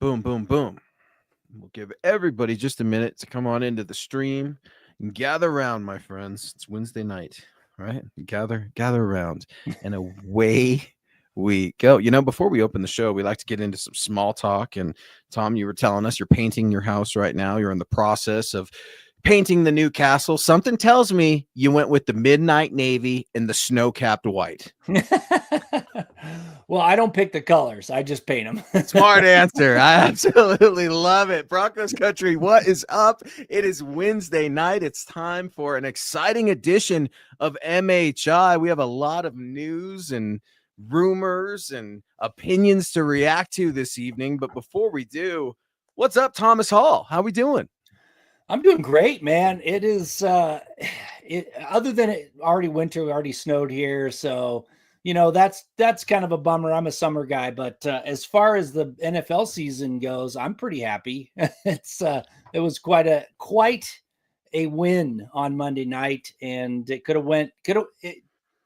Boom, boom, boom. We'll give everybody just a minute to come on into the stream and gather around, my friends. It's Wednesday night, right? Gather around, and away we go. Before we open the show, we like to get into some small talk. And Tom, you were telling us you're painting your house right now. You're in the process of painting the new castle. Something tells me you went with the midnight navy and the snow-capped white. Well, I don't pick the colors. I just paint them. Smart answer. I absolutely love it. Broncos country, what is up? It is Wednesday night. It's time for an exciting edition of MHI. We have a lot of news and rumors and opinions to react to this evening. But before we do, what's up, Thomas Hall? How we doing? I'm doing great, man. It is other than it already winter, already snowed here. So, that's kind of a bummer. I'm a summer guy, but as far as the NFL season goes, I'm pretty happy. It was quite a win on Monday night, and it could have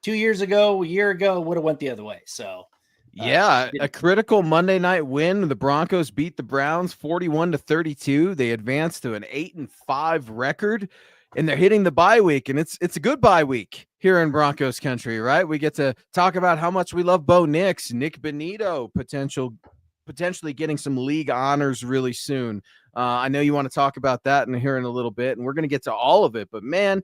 2 years ago, a year ago, would have went the other way. So yeah, a critical Monday night win. The Broncos beat the Browns 41-32. They advanced to an 8-5 record, and they're hitting the bye week, and it's a good bye week here in Broncos country, right? We get to talk about how much we love Bo Nix, Nick Bonito, potentially getting some league honors really soon. I know you want to talk about that here in a little bit, and we're going to get to all of it, but man,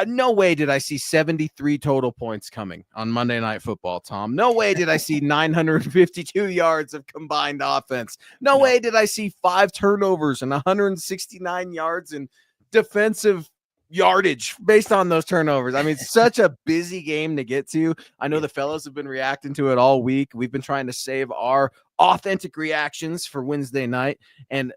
no way did I see 73 total points coming on Monday Night Football, Tom. No way did I see 952 yards of combined offense. No way did I see 5 turnovers and 169 yards in defensive yardage based on those turnovers. I mean, such a busy game to get to. I know the fellas have been reacting to it all week. We've been trying to save our authentic reactions for Wednesday night, and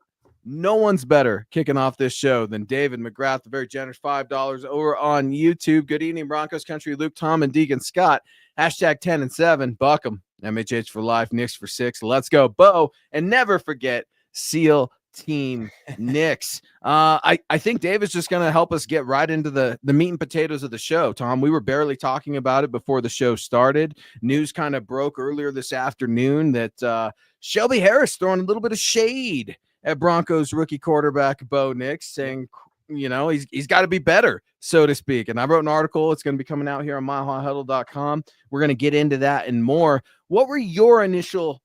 no one's better kicking off this show than David McGrath, the very generous $5 over on YouTube. Good evening, Broncos country. Luke, Tom, and Deacon Scott. Hashtag 10 and 7. Buck 'em. MHH for life. Knicks for 6. Let's go, Bo. And never forget SEAL Team Knicks. I think Dave is just going to help us get right into the meat and potatoes of the show. Tom, we were barely talking about it before the show started. News kind of broke earlier this afternoon that Shelby Harris throwing a little bit of shade at Broncos rookie quarterback Bo Nix, saying, he's got to be better, so to speak. And I wrote an article. It's going to be coming out here on milehighhuddle.com. We're going to get into that and more. What were your initial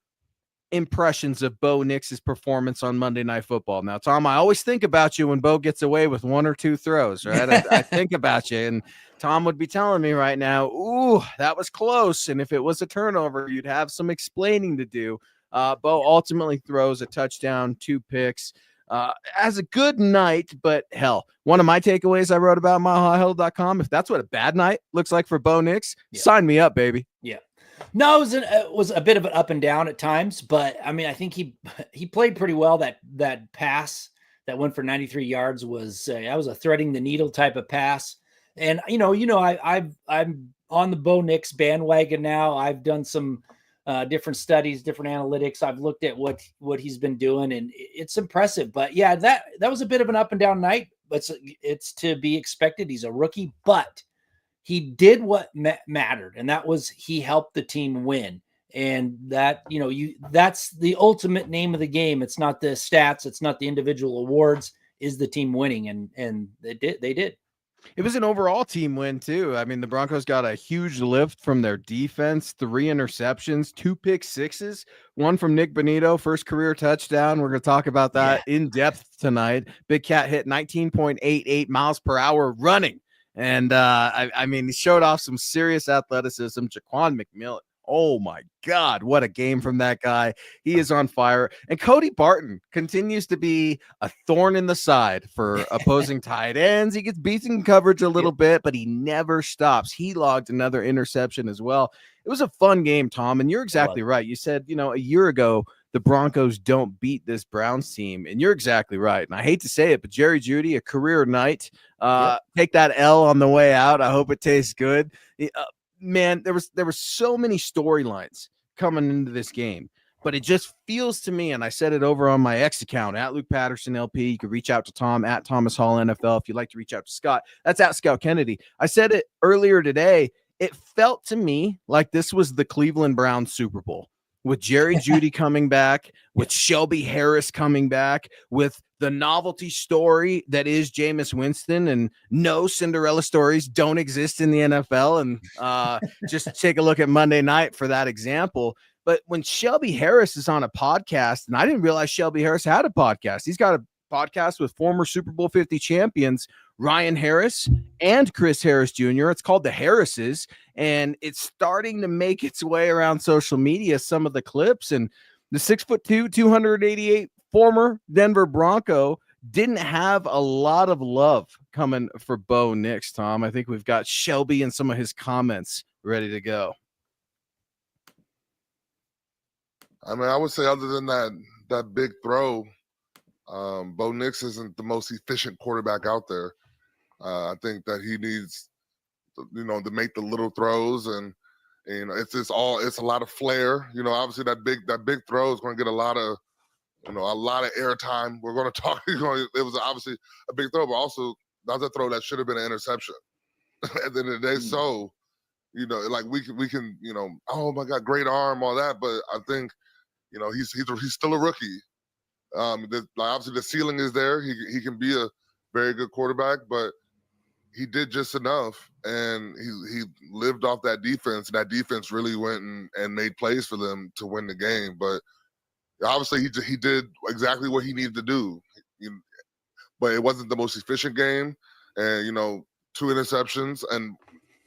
impressions of Bo Nix's performance on Monday Night Football? Now, Tom, I always think about you when Bo gets away with 1 or 2 throws, right? I think about you, and Tom would be telling me right now, ooh, that was close. And if it was a turnover, you'd have some explaining to do. Bo ultimately throws a touchdown, 2 picks, has a good night, but hell, one of my takeaways I wrote about milehighhuddle.com, if that's what a bad night looks like for Bo Nix, sign me up, baby. Yeah. No, it was a bit of an up and down at times, but I mean, I think he played pretty well. That pass that went for 93 yards was a threading the needle type of pass. And I'm on the Bo Nix bandwagon now. I've done some different studies, different analytics. I've looked at what he's been doing, and it's impressive. But yeah, that was a bit of an up and down night, but it's to be expected. He's a rookie, but he did what mattered, and that was he helped the team win. And that, that's the ultimate name of the game. It's not the stats, it's not the individual awards, is the team winning, and they did. It was an overall team win, too. I mean, the Broncos got a huge lift from their defense, 3 interceptions, 2 pick sixes, 1 from Nick Bonito, first career touchdown. We're going to talk about that in depth tonight. Big Cat hit 19.88 miles per hour running. And, I mean, he showed off some serious athleticism. Jaquan McMillan, oh, my God, what a game from that guy. He is on fire. And Cody Barton continues to be a thorn in the side for opposing tight ends. He gets beaten in coverage a little bit, but he never stops. He logged another interception as well. It was a fun game, Tom, and you're exactly right. You said, a year ago, the Broncos don't beat this Browns team, and you're exactly right. And I hate to say it, but Jerry Jeudy, a career night. Take that L on the way out. I hope it tastes good. Man, there were so many storylines coming into this game, but it just feels to me, and I said it over on my X account, at Luke Patterson LP. You can reach out to Tom at Thomas Hall NFL. If you'd like to reach out to Scott, that's at Scout Kennedy. I said it earlier today. It felt to me like this was the Cleveland Browns Super Bowl, with Jerry Jeudy coming back, with Shelby Harris coming back, with the novelty story that is Jameis Winston, and no Cinderella stories don't exist in the NFL. And just take a look at Monday night for that example. But when Shelby Harris is on a podcast, and I didn't realize Shelby Harris had a podcast. He's got a podcast with former Super Bowl 50 champions Ryan Harris and Chris Harris Jr. It's called The Harrises, and it's starting to make its way around social media, some of the clips. And the 6'2", 288 former Denver Bronco didn't have a lot of love coming for Bo Nix, Tom. I think we've got Shelby and some of his comments ready to go. I mean, I would say other than that big throw, Bo Nix isn't the most efficient quarterback out there. I think that he needs, to make the little throws, and it's a lot of flair. Obviously that big throw is going to get a lot of airtime. We're going to talk. It was obviously a big throw, but also that's a throw that should have been an interception at the end of the day. So, like we can, oh my God, great arm, all that. But I think, he's still a rookie. Obviously the ceiling is there. He can be a very good quarterback, but he did just enough, and he lived off that defense. That defense really went and made plays for them to win the game. But obviously he did exactly what he needed to do. But it wasn't the most efficient game, and 2 interceptions, and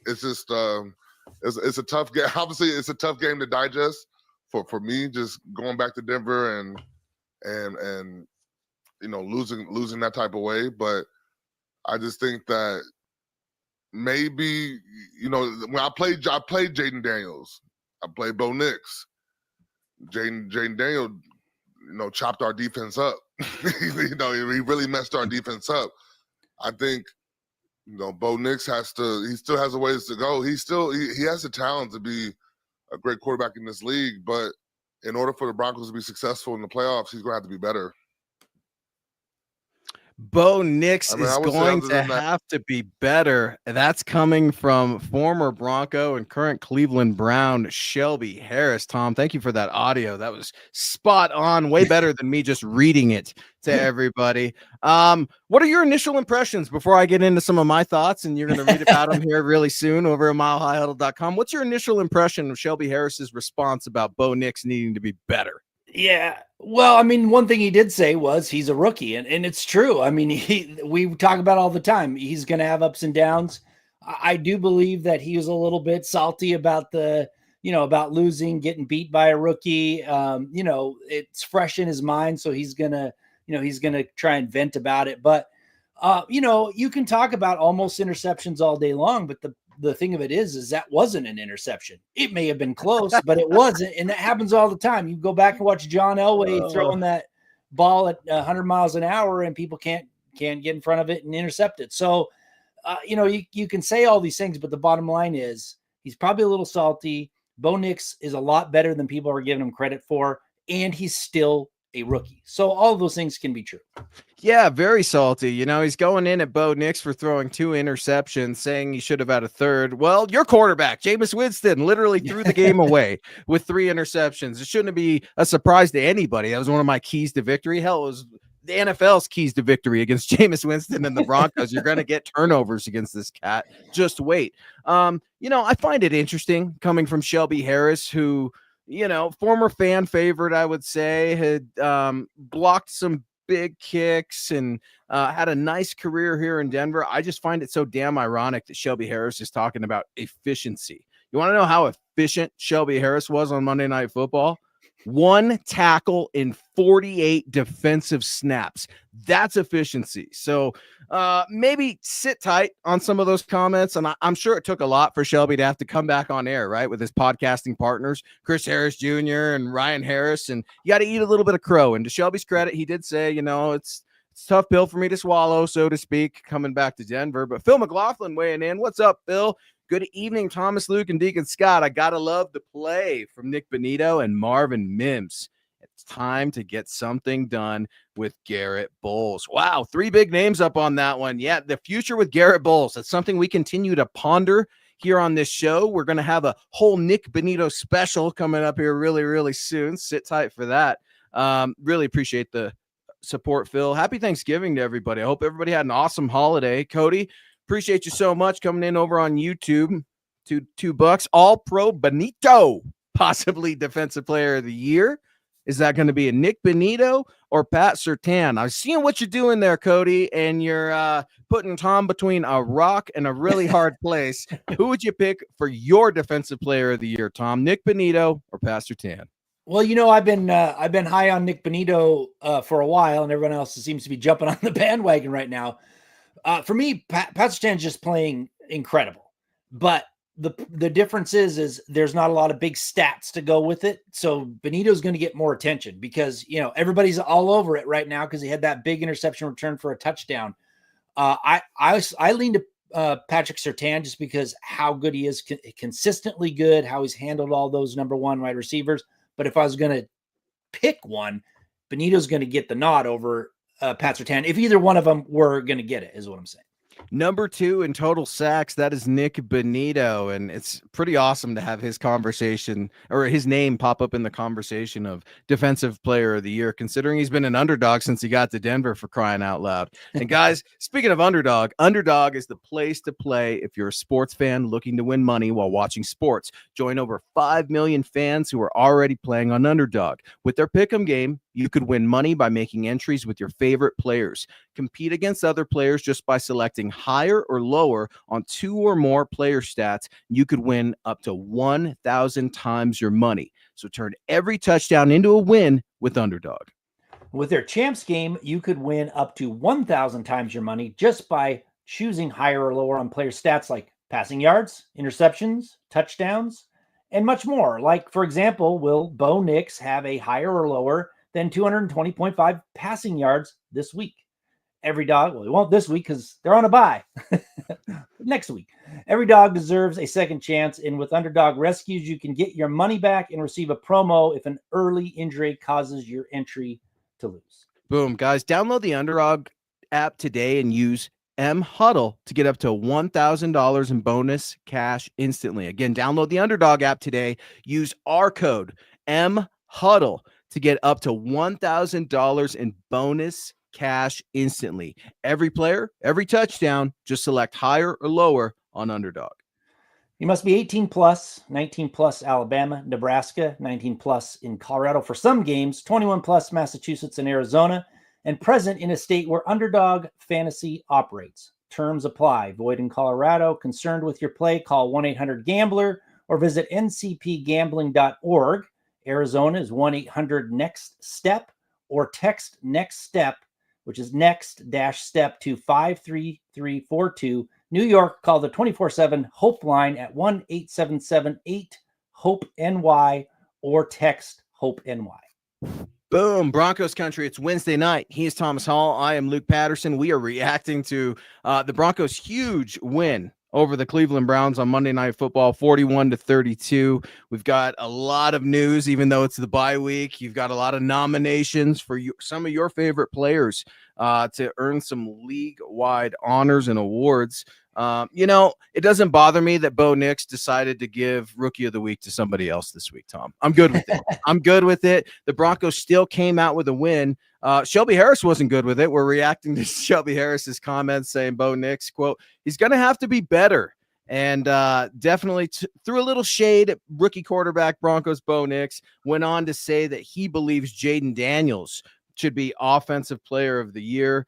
it's just it's a tough game. Obviously, it's a tough game to digest for me. Just going back to Denver and losing that type of way. But I just think that maybe when I played Jaden Daniels, I played Bo Nix. Jaden Daniels, chopped our defense up. He really messed our defense up. I think Bo Nix he still has a ways to go. He has the talent to be a great quarterback in this league, but in order for the Broncos to be successful in the playoffs, he's going to have to be better. Bo Nix is going to have to be better. That's coming from former Bronco and current Cleveland Brown, Shelby Harris. Tom, thank you for that audio. That was spot on, way better than me just reading it to everybody. What are your initial impressions before I get into some of my thoughts? And you're going to read about them here really soon over at milehighhuddle.com. What's your initial impression of Shelby Harris's response about Bo Nix needing to be better? Yeah. Well, I mean, one thing he did say was he's a rookie, and it's true. I mean, we talk about it all the time. He's going to have ups and downs. I do believe that he was a little bit salty about about losing, getting beat by a rookie. It's fresh in his mind. So he's going to try and vent about it. But, you can talk about almost interceptions all day long, but the thing of it is that wasn't an interception. It may have been close, but it wasn't. And that happens all the time. You go back and watch John Elway throwing that ball at 100 miles an hour, and people can't get in front of it and intercept it. So, you can say all these things, but the bottom line is he's probably a little salty. Bo Nix is a lot better than people are giving him credit for, and he's still a rookie. So all of those things can be true. Yeah, very salty. He's going in at Bo Nix for throwing 2 interceptions, saying he should have had a third. Well, your quarterback, Jameis Winston, literally threw the game away with 3 interceptions. It shouldn't be a surprise to anybody. That was one of my keys to victory. Hell, it was the NFL's keys to victory against Jameis Winston and the Broncos. You're going to get turnovers against this cat. Just wait. I find it interesting coming from Shelby Harris, who former fan favorite, I would say, had blocked some big kicks and had a nice career here in Denver. I just find it so damn ironic that Shelby Harris is talking about efficiency. You want to know how efficient Shelby Harris was on Monday Night Football? 1 tackle in 48 defensive snaps. That's efficiency. So maybe sit tight on some of those comments. And I'm sure it took a lot for Shelby to have to come back on air, right, with his podcasting partners, Chris Harris Jr. and Ryan Harris. And you got to eat a little bit of crow. And to Shelby's credit, he did say, it's a tough pill for me to swallow, so to speak, coming back to Denver. But Phil McLaughlin weighing in. What's up, Phil? Good evening, Thomas, Luke, and Deacon Scott. I got to love the play from Nick Bonito and Marvin Mims. It's time to get something done with Garrett Bowles. Wow, 3 big names up on that one. Yeah, the future with Garrett Bowles. That's something we continue to ponder here on this show. We're going to have a whole Nick Bonito special coming up here really, really soon. Sit tight for that. Really appreciate the support, Phil. Happy Thanksgiving to everybody. I hope everybody had an awesome holiday. Cody, appreciate you so much coming in over on YouTube. $2 All Pro Bonito, possibly Defensive Player of the Year. Is that going to be a Nick Bonito or Pat Surtain? I was seeing what you're doing there, Cody, and you're putting Tom between a rock and a really hard place. Who would you pick for your Defensive Player of the Year, Tom? Nick Bonito or Pat Surtain? Well, I've been high on Nick Bonito for a while, and everyone else seems to be jumping on the bandwagon right now. For me, Pat Surtain's just playing incredible, but the difference is there's not a lot of big stats to go with it. So Bonito's going to get more attention because, everybody's all over it right now because he had that big interception return for a touchdown. I lean to Patrick Surtain just because how good he is, consistently good, how he's handled all those number one wide receivers. But if I was going to pick one, Bonito's going to get the nod over Pat Surtain. If either one of them were going to get it, is what I'm saying. Number 2 in total sacks, that is Nick Bonito, and it's pretty awesome to have his conversation or his name pop up in the conversation of Defensive Player of the Year, considering he's been an underdog since he got to Denver, for crying out loud. And guys, speaking of underdog is the place to play if you're a sports fan looking to win money while watching sports. Join over 5 million fans who are already playing on Underdog. With their pick'em game, you could win money by making entries with your favorite players. Compete against other players just by selecting higher or lower on 2 or more player stats. You could win up to 1,000 times your money. So turn every touchdown into a win with Underdog. With their champs game, you could win up to 1,000 times your money just by choosing higher or lower on player stats like passing yards, interceptions, touchdowns, and much more. Like, for example, will Bo Nix have a higher or lower than 220.5 passing yards this week? Every dog, well, he won't this week because they're on a bye. Next week. Every dog deserves a second chance, and with Underdog Rescues, you can get your money back and receive a promo if an early injury causes your entry to lose. Boom, guys. Download the Underdog app today and use Huddle to get up to $1,000 in bonus cash instantly. Again, download the Underdog app today. Use our code Huddle to get up to $1,000 in bonus cash instantly. Every player, every touchdown, just select higher or lower on Underdog. You must be 18 plus, 19 plus Alabama, Nebraska, 19 plus in Colorado for some games, 21 plus Massachusetts and Arizona, and present in a state where Underdog Fantasy operates. Terms apply. Void in Colorado. Concerned with your play, call 1-800-GAMBLER or visit ncpgambling.org. Arizona is 1-800-NEXT-STEP or text NEXT STEP, which is next-step to 53342. New York, call the 24/7 Hope line at 1-877-8-HOPE-NY or text HOPE-NY. Boom, Broncos country. It's Wednesday night. He is Thomas Hall. I am Luke Patterson. We are reacting to the Broncos' huge win over the Cleveland Browns on Monday Night Football, 41-32. We've got a lot of news, even though it's the bye week. You've got a lot of nominations for some of your favorite players to earn some league-wide honors and awards. It doesn't bother me that Bo Nix decided to give Rookie of the Week to somebody else this week, Tom. I'm good with it. I'm good with it. The Broncos still came out with a win. Shelby Harris wasn't good with it. We're reacting to Shelby Harris's comments saying Bo Nix, quote, he's going to have to be better. And definitely threw a little shade at rookie quarterback Broncos Bo Nix. Went on to say that he believes Jaden Daniels should be Offensive Player of the Year.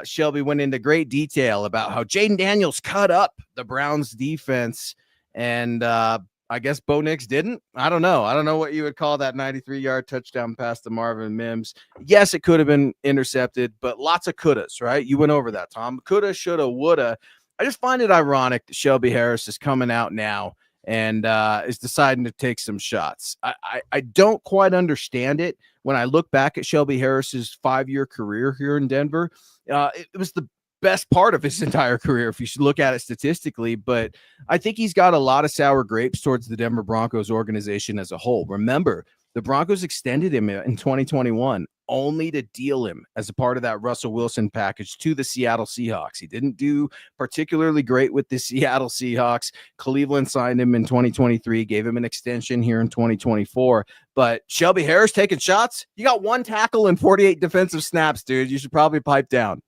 Shelby went into great detail about how Jaden Daniels cut up the Browns defense, and I guess Bo Nix didn't. I don't know. I don't know what you would call that 93-yard touchdown pass to Marvin Mims. Yes, it could have been intercepted, but lots of couldas, right? You went over that, Tom. Coulda, shoulda, woulda. I just find it ironic that Shelby Harris is coming out now and is deciding to take some shots. I don't quite understand it. When I look back at Shelby Harris's 5-year career here in Denver, it was the best part of his entire career, if you should look at it statistically. But I think he's got a lot of sour grapes towards the Denver Broncos organization as a whole. Remember, the Broncos extended him in 2021 only to deal him as a part of that Russell Wilson package to the Seattle Seahawks. He didn't do particularly great with the Seattle Seahawks. Cleveland signed him in 2023, gave him an extension here in 2024. But Shelby Harris taking shots. You got 1 tackle and 48 defensive snaps, dude. You should probably pipe down.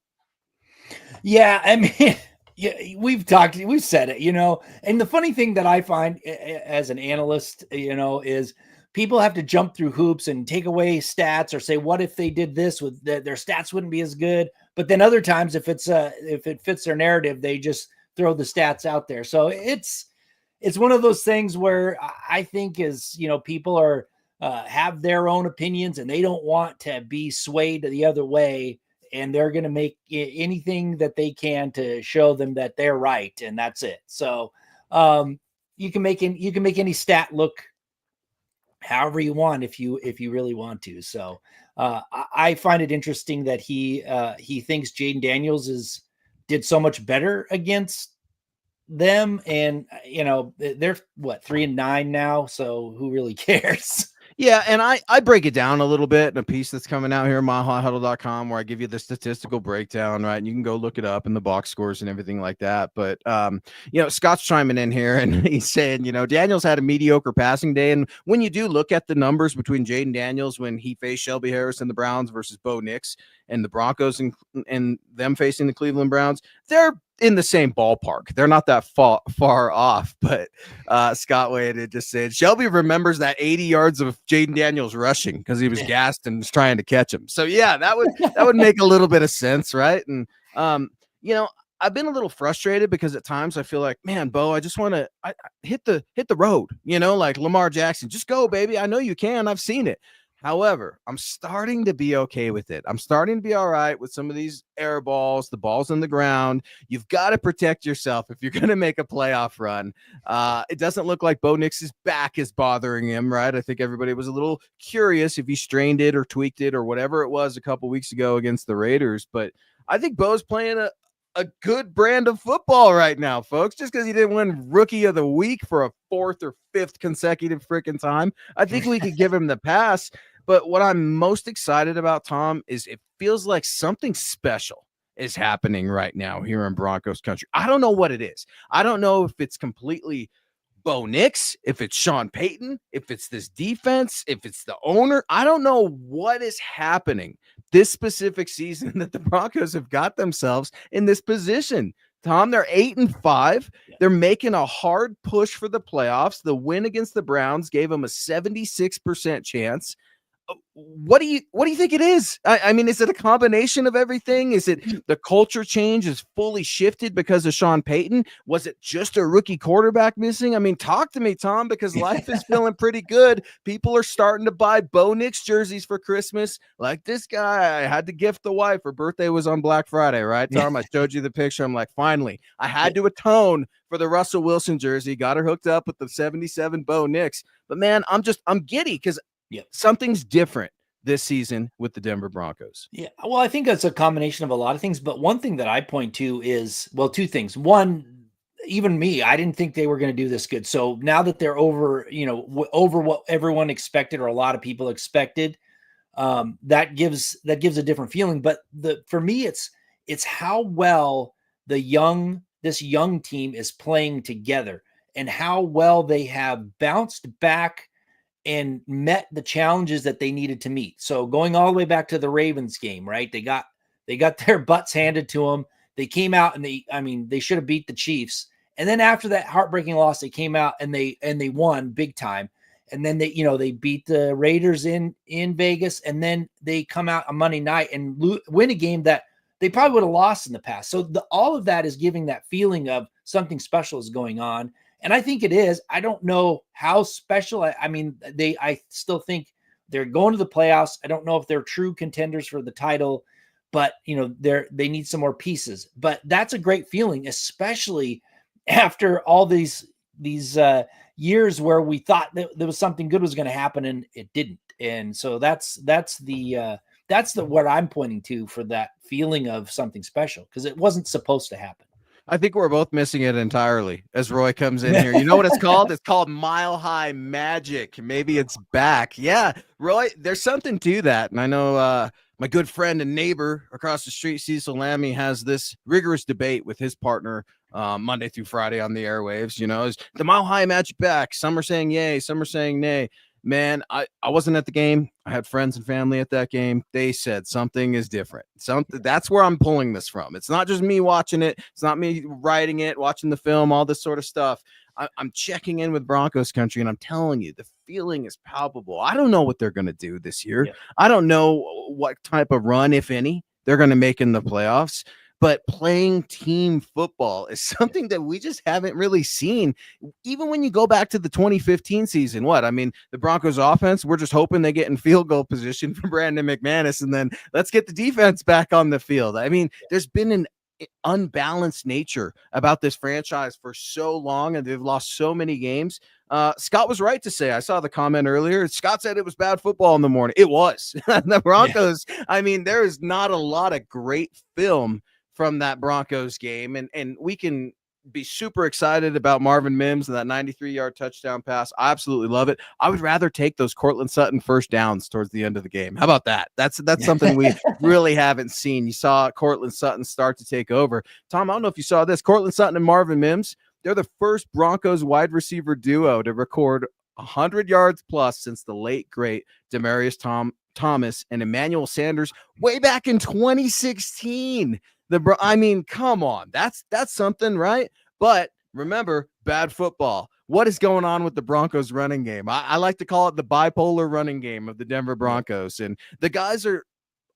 Yeah, I mean, yeah, we've said it, and the funny thing that I find as an analyst, is people have to jump through hoops and take away stats or say, what if they did this with their stats wouldn't be as good. But then other times, if it fits their narrative, they just throw the stats out there. So it's one of those things where I think people are have their own opinions and they don't want to be swayed the other way. And they're going to make anything that they can to show them that they're right, and that's it. So you can make any stat look however you want if you really want to. So I find it interesting that he thinks Jaden Daniels did so much better against them, and they're 3-9 now, so who really cares? Yeah, and I break it down a little bit in a piece that's coming out here, milehighhuddle.com, where I give you the statistical breakdown, right? And you can go look it up in the box scores and everything like that. But, Scott's chiming in here and he's saying, Daniels had a mediocre passing day. And when you do look at the numbers between Jaden Daniels when he faced Shelby Harris and the Browns versus Bo Nix and the Broncos and them facing the Cleveland Browns, they're in the same ballpark. They're not that far off, but Scott Wade had just said Shelby remembers that 80 yards of Jaden Daniels rushing because he was gassed and was trying to catch him. So yeah, that would make a little bit of sense, right? And I've been a little frustrated because at times I feel like, man, Bo, I just want to hit the road, like Lamar Jackson, just go, baby. I know you can. I've seen it. However, I'm starting to be okay with it. I'm starting to be all right with some of these air balls, the balls on the ground. You've got to protect yourself if you're going to make a playoff run. It doesn't look like Bo Nix's back is bothering him, right? I think everybody was a little curious if he strained it or tweaked it or whatever it was a couple weeks ago against the Raiders. But I think Bo's playing a good brand of football right now, folks. Just because he didn't win Rookie of the Week for a 4th or 5th consecutive freaking time, I think we could give him the pass. But what I'm most excited about, Tom, is it feels like something special is happening right now here in Broncos country. I don't know what it is. I don't know if it's completely Bo Nix, if it's Sean Payton, if it's this defense, if it's the owner. I don't know what is happening this specific season that the Broncos have got themselves in this position. Tom, they're 8-5. They're making a hard push for the playoffs. The win against the Browns gave them a 76% chance. What do you think it is? I mean, is it a combination of everything? Is it the culture change is fully shifted because of Sean Payton? Was it just a rookie quarterback missing? I mean, talk to me, Tom, because life is feeling pretty good. People are starting to buy Bo Nix jerseys for Christmas. Like this guy, I had to gift the wife. Her birthday was on Black Friday, right, Tom? I showed you the picture. I'm like, finally, I had to atone for the Russell Wilson jersey. Got her hooked up with the 77 Bo Nix. But man, I'm giddy because something's different this season with the Denver Broncos. Yeah. Well, I think that's a combination of a lot of things, but one thing that I point to is, well, 2 things. One, even me, I didn't think they were going to do this good. So now that they're over what everyone expected or a lot of people expected, that gives a different feeling. But for me, it's how well this young team is playing together and how well they have bounced back and met the challenges that they needed to meet. So going all the way back to the Ravens game, right? They got their butts handed to them. They came out and they should have beat the Chiefs. And then after that heartbreaking loss, they came out and they won big time. And then they beat the Raiders in Vegas. And then they come out on Monday night and win a game that they probably would have lost in the past. So all of that is giving that feeling of something special is going on. And I think it is. I don't know how special. I still think they're going to the playoffs. I don't know if they're true contenders for the title, but they need some more pieces. But that's a great feeling, especially after all these years where we thought that there was something good was going to happen and it didn't. And so that's what I'm pointing to for that feeling of something special, because it wasn't supposed to happen. I think we're both missing it entirely as Roy comes in here. You know what it's called? It's called Mile High Magic. Maybe it's back. Yeah, Roy, there's something to that. And I know my good friend and neighbor across the street, Cecil Lammy, has this rigorous debate with his partner Monday through Friday on the airwaves. You know, is the Mile High Magic back? Some are saying yay, some are saying nay. Man, I wasn't at the game. I had friends and family at that game. They said something is different. Something that's where I'm pulling this from. It's not just me watching it. It's not me writing it, watching the film, all this sort of stuff. I'm checking in with Broncos country, and I'm telling you, the feeling is palpable. I don't know what they're going to do this year. Yeah. I don't know what type of run, if any, they're going to make in the playoffs. But playing team football is something that we just haven't really seen. Even when you go back to the 2015 season, the Broncos offense, we're just hoping they get in field goal position for Brandon McManus, and then let's get the defense back on the field. I mean, there's been an unbalanced nature about this franchise for so long, and they've lost so many games. Scott was right to say, I saw the comment earlier, Scott said it was bad football in the morning. It was. The Broncos, I mean, there is not a lot of great film from that Broncos game. And we can be super excited about Marvin Mims and that 93-yard touchdown pass. I absolutely love it. I would rather take those Cortland Sutton first downs towards the end of the game. How about that? That's something we really haven't seen. You saw Cortland Sutton start to take over. Tom, I don't know if you saw this. Cortland Sutton and Marvin Mims, they're the first Broncos wide receiver duo to record 100 yards plus since the late, great Demaryius Thomas and Emmanuel Sanders way back in 2016. I mean, come on. That's something, right? But remember, bad football. What is going on with the Broncos running game? I like to call it the bipolar running game of the Denver Broncos. And the guys are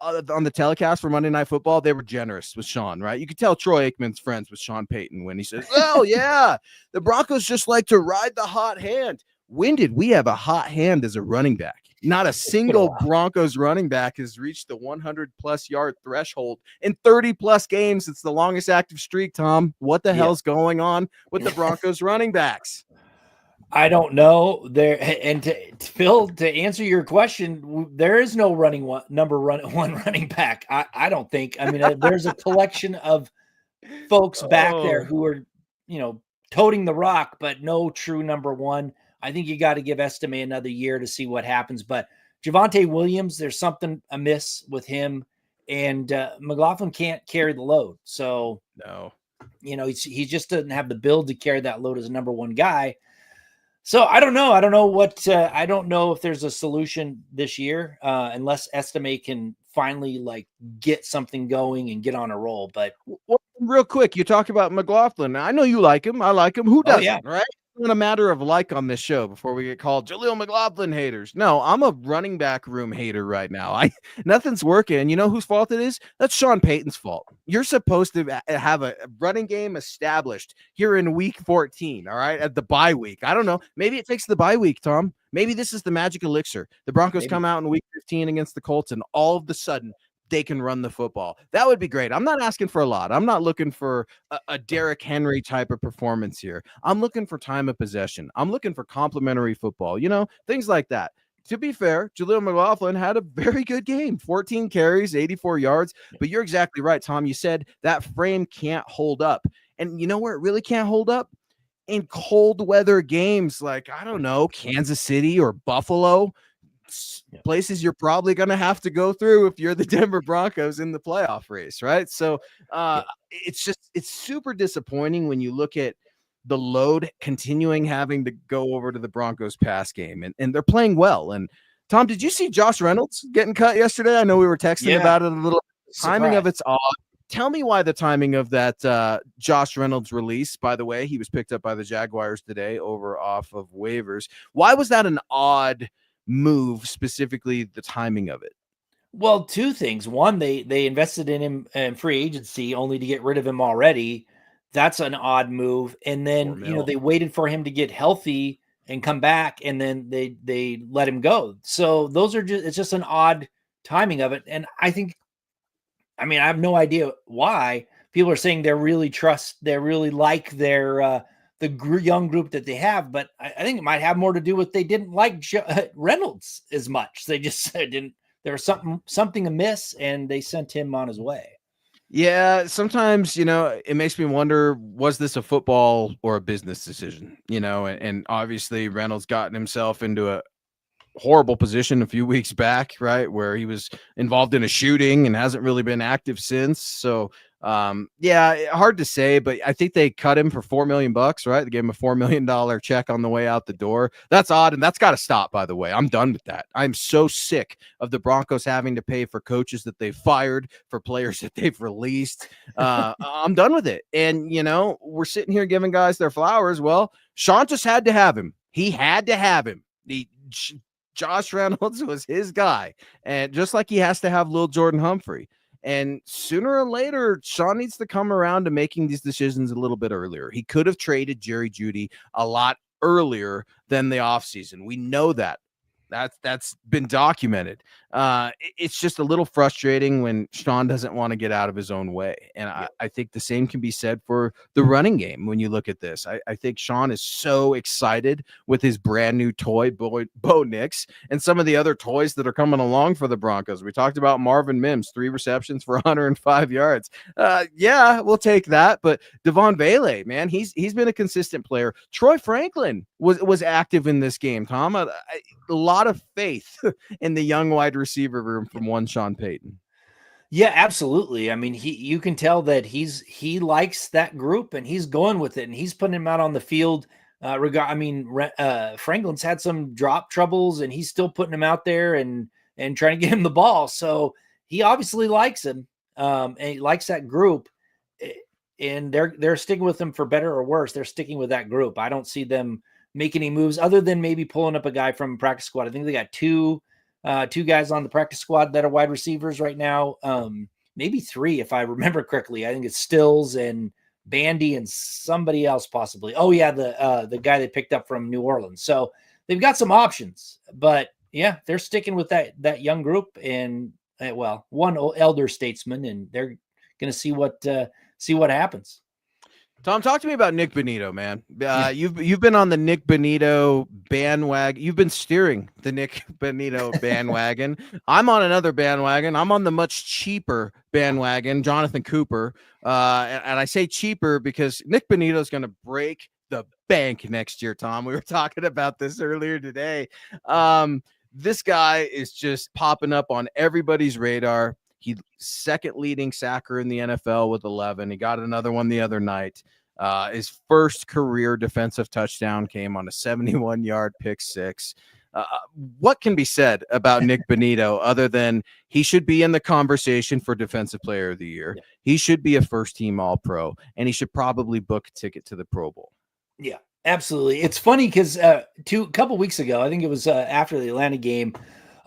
on the telecast for Monday Night Football. They were generous with Sean, right? You could tell Troy Aikman's friends with Sean Payton when he says, oh, yeah, the Broncos just like to ride the hot hand. When did we have a hot hand as a running back? Not a single Broncos running back has reached the 100-plus yard threshold in 30-plus games. It's the longest active streak, Tom. What the hell's going on with the Broncos running backs? I don't know. And Phil, to answer your question, there is no number one running back. I don't think. I mean, there's a collection of folks back there who are, toting the rock, but no true number one. I think you got to give Estime another year to see what happens. But Javonte Williams, there's something amiss with him, and McLaughlin can't carry the load. So, no, he just doesn't have the build to carry that load as a number one guy. So I don't know. I don't know if there's a solution this year unless Estime can finally get something going and get on a roll. But real quick, you talked about McLaughlin. I know you like him. I like him. Who doesn't, right? It's not a matter of like on this show before we get called Jaleel McLaughlin haters. No, I'm a running back room hater right now. Nothing's working. You know whose fault it is? That's Sean Payton's fault. You're supposed to have a running game established here in week 14, all right, at the bye week. I don't know. Maybe it takes the bye week, Tom. Maybe this is the magic elixir. The Broncos come out in week 15 against the Colts, and all of a sudden, they can run the football. That would be great. I'm not asking for a lot. I'm not looking for a Derrick Henry type of performance here. I'm looking for time of possession. I'm looking for complimentary football, things like that. To be fair, Jaleel McLaughlin had a very good game, 14 carries, 84 yards, but you're exactly right, Tom. You said that frame can't hold up. And you know where it really can't hold up? In cold weather games like, I don't know, Kansas City or Buffalo. Places you're probably going to have to go through if you're the Denver Broncos in the playoff race, right? So it's super disappointing when you look at the load continuing having to go over to the Broncos pass game, and they're playing well. And Tom, did you see Josh Reynolds getting cut yesterday? I know we were texting about it a little. Timing of it's odd. Tell me why the timing of that Josh Reynolds release, by the way, he was picked up by the Jaguars today off of waivers. Why was that an odd move, specifically the timing of it? Well, two things. One, they invested in him in free agency only to get rid of him already. That's an odd move. And then, they waited for him to get healthy and come back, and then they let him go. So it's just an odd timing of it. And I have no idea why people are saying they really like their the young group that they have, but I think it might have more to do with they didn't like Reynolds as much. They just didn't. There was something amiss, and they sent him on his way. Yeah, sometimes, it makes me wonder, was this a football or a business decision? And obviously Reynolds gotten himself into a horrible position a few weeks back, right, where he was involved in a shooting and hasn't really been active since. So yeah, hard to say, but I think they cut him for $4 million, right? They gave him a $4 million check on the way out the door. That's odd, and that's got to stop, by the way. I'm done with that. I'm so sick of the Broncos having to pay for coaches that they've fired, for players that they've released. I'm done with it. And we're sitting here giving guys their flowers. Well, Sean just had to have him. He had to have him. Josh Reynolds was his guy, and just like he has to have Lil Jordan Humphrey. And sooner or later, Sean needs to come around to making these decisions a little bit earlier. He could have traded Jerry Jeudy a lot earlier than the offseason. We know that. That's been documented. It's just a little frustrating when Sean doesn't want to get out of his own way. And I think the same can be said for the running game. When you look at this, I think Sean is so excited with his brand new toy, Bo Nix, and some of the other toys that are coming along for the Broncos. We talked about Marvin Mims, 3 receptions for 105 yards. Yeah, we'll take that. But Devon Vele, man, he's been a consistent player. Troy Franklin was active in this game, Tom. A lot of faith in the young wide receiver room from one Sean Payton. Yeah, absolutely. I mean, you can tell that he likes that group and he's going with it and he's putting him out on the field. Franklin's had some drop troubles and he's still putting him out there and trying to get him the ball. So he obviously likes him and he likes that group. And they're sticking with him for better or worse. They're sticking with that group. I don't see them make any moves other than maybe pulling up a guy from practice squad. I think they got two guys on the practice squad that are wide receivers right now. Maybe 3, if I remember correctly. I think it's Stills and Bandy and somebody else possibly. Oh yeah. The guy they picked up from New Orleans. So they've got some options, but yeah, they're sticking with that young group and one elder statesman, and they're going to see what happens. Tom, talk to me about Nick Bonito, man. You've been on the Nick Bonito bandwagon. You've been steering the Nick Bonito bandwagon. I'm on another bandwagon. I'm on the much cheaper bandwagon, Jonathan Cooper. And I say cheaper because Nick Bonito is going to break the bank next year, Tom. We were talking about this earlier today. This guy is just popping up on everybody's radar. He's second leading sacker in the NFL with 11. He got another one the other night. His first career defensive touchdown came on a 71-yard pick six. What can be said about Nick Bonito other than he should be in the conversation for Defensive Player of the Year? Yeah. He should be a first-team All-Pro, and he should probably book a ticket to the Pro Bowl. Yeah, absolutely. It's funny because a couple weeks ago, I think it was after the Atlanta game,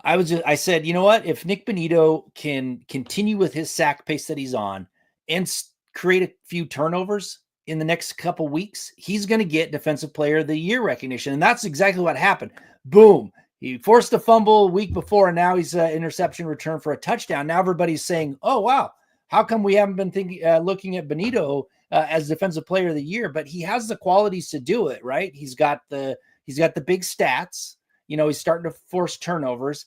I said, you know what? If Nick Bonito can continue with his sack pace that he's on and create a few turnovers in the next couple weeks, he's going to get Defensive Player of the Year recognition. And that's exactly what happened. Boom. He forced a fumble a week before, and now he's an interception return for a touchdown. Now everybody's saying, oh, wow, how come we haven't been looking at Bonito as Defensive Player of the Year? But he has the qualities to do it, right? He's got the big stats. He's starting to force turnovers.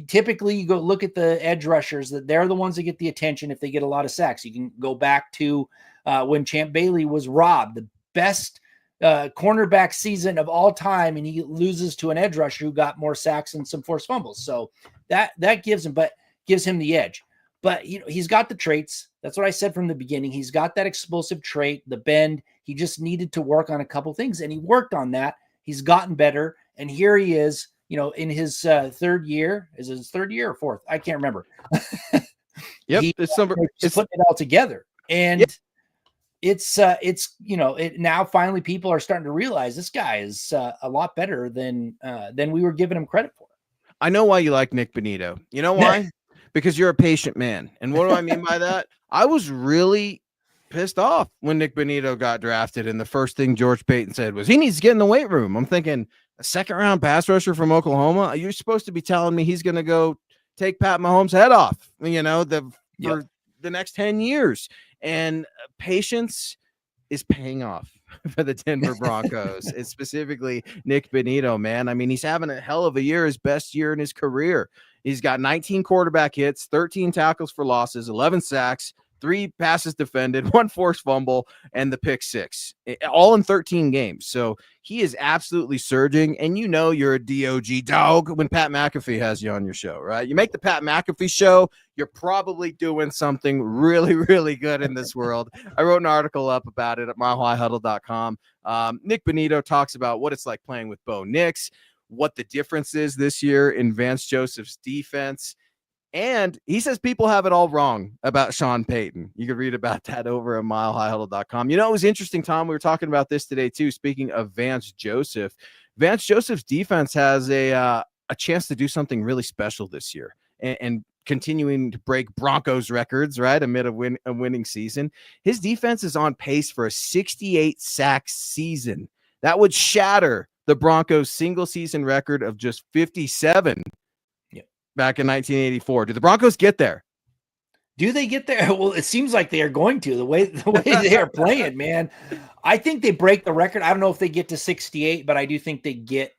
Typically you go look at the edge rushers, that they're the ones that get the attention if they get a lot of sacks. You can go back to when Champ Bailey was robbed, the best cornerback season of all time, and he loses to an edge rusher who got more sacks and some forced fumbles. So that gives him the edge. But he's got the traits. That's what I said from the beginning. He's got that explosive trait, the bend. He just needed to work on a couple things, and he worked on that. He's gotten better, and here he is. In his third year. Is it his third year or fourth? I can't remember. Yep, it's putting it all together, and it's now finally people are starting to realize this guy is a lot better than we were giving him credit for. I know why you like Nick Bonito. You know why? Because you're a patient man. And what do I mean by that? I was really pissed off when Nick Bonito got drafted, and the first thing George Payton said was he needs to get in the weight room. I'm thinking, a second-round pass rusher from Oklahoma? You're supposed to be telling me he's going to go take Pat Mahomes' head off, for the next 10 years. And patience is paying off for the Denver Broncos. It's specifically Nick Bonito, man. I mean, he's having a hell of a year, his best year in his career. He's got 19 quarterback hits, 13 tackles for losses, 11 sacks, 3 passes defended, 1 forced fumble, and the pick 6, all in 13 games. So he is absolutely surging. And you know you're a DOG dog when Pat McAfee has you on your show, right? You make the Pat McAfee show, you're probably doing something really, really good in this world. I wrote an article up about it at milehighhuddle.com. Nick Bonito talks about what it's like playing with Bo Nix, what the difference is this year in Vance Joseph's defense. And he says people have it all wrong about Sean Payton. You can read about that over at milehighhuddle.com. You know, it was interesting, Tom. We were talking about this today, too. Speaking of Vance Joseph's defense has a chance to do something really special this year and continuing to break Broncos records, right, amid a winning season. His defense is on pace for a 68 sack season. That would shatter the Broncos' single-season record of just 57 back in 1984. Do the Broncos get there? Do they get there? Well, it seems like they are going to, the way they are playing, man. I think they break the record. I don't know if they get to 68, but I do think they get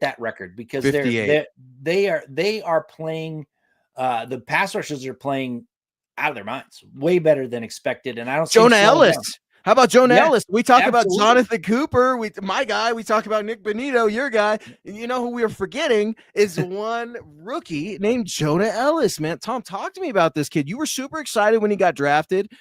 that record because they are playing. The pass rushers are playing out of their minds, way better than expected. And I don't see Jonah Ellis. How about Jonah Ellis? We talk about Jonathan Cooper. My guy. We talk about Nick Bonito, your guy. You know who we are forgetting is one rookie named Jonah Ellis, man. Tom, talk to me about this kid. You were super excited when he got drafted.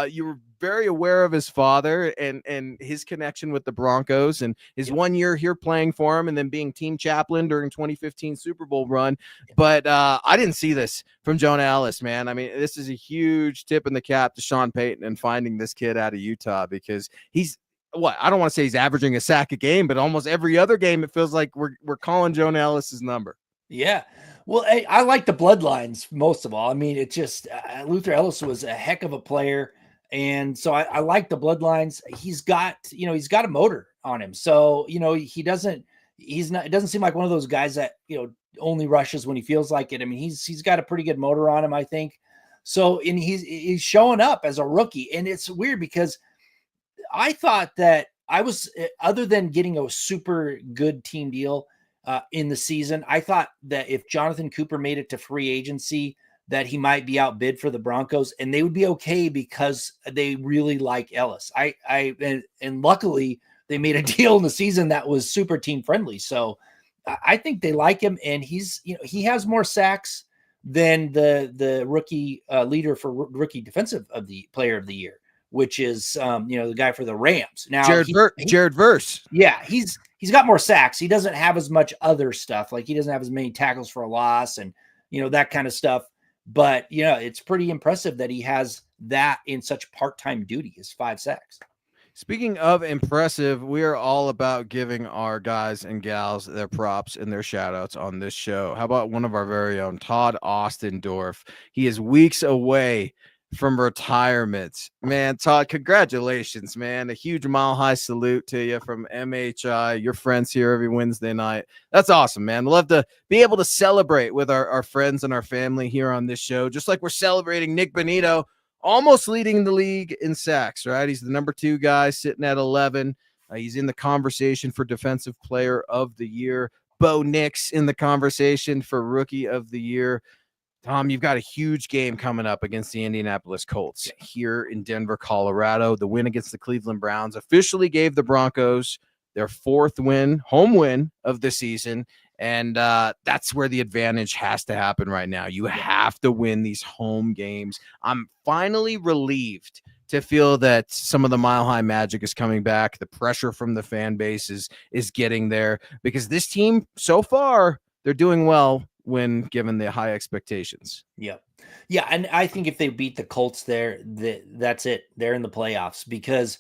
You were very aware of his father and his connection with the Broncos and his 1 year here playing for him and then being team chaplain during 2015 Super Bowl run. But I didn't see this from Jonah Ellis, man. I mean, this is a huge tip in the cap to Sean Payton and finding this kid out of Utah because he's I don't want to say he's averaging a sack a game, but almost every other game it feels like we're calling Jonah Ellis's number. Yeah. Well, I like the bloodlines most of all. I mean, it's just Luther Ellis was a heck of a player. And so I like the bloodlines. He's got a motor on him. So, it doesn't seem like one of those guys that, only rushes when he feels like it. I mean, he's got a pretty good motor on him, I think. So, and he's showing up as a rookie. And it's weird because I thought that other than getting a super good team deal in the season, I thought that if Jonathan Cooper made it to free agency, that he might be outbid for the Broncos and they would be okay because they really like Ellis. And luckily they made a deal in the season that was super team friendly. So I think they like him and he has more sacks than the rookie leader for rookie defensive of the player of the year, which is, the guy for the Rams. Now, Jared Verse. Yeah. He's got more sacks. He doesn't have as much other stuff. Like he doesn't have as many tackles for a loss and, that kind of stuff. But, it's pretty impressive that he has that in such part-time duty as 5 sacks. Speaking of impressive, we are all about giving our guys and gals their props and their shout-outs on this show. How about one of our very own, Todd Ostendorf? He is weeks away from retirement. Man, Todd, congratulations, man. A huge Mile High salute to you from MHI, your friends here every Wednesday night. That's awesome, man. Love to be able to celebrate with our friends and our family here on this show, just like we're celebrating Nick Bonito, almost leading the league in sacks, right? He's the number 2 guy sitting at 11. He's in the conversation for Defensive Player of the Year. Bo Nix in the conversation for Rookie of the Year. Tom, you've got a huge game coming up against the Indianapolis Colts here in Denver, Colorado. The win against the Cleveland Browns officially gave the Broncos their 4th home win of the season. And that's where the advantage has to happen right now. You have to win these home games. I'm finally relieved to feel that some of the Mile High magic is coming back. The pressure from the fan base is getting there because this team so far, they're doing well when given the high expectations. Yeah. Yeah. And I think if they beat the Colts there, that's it. They're in the playoffs because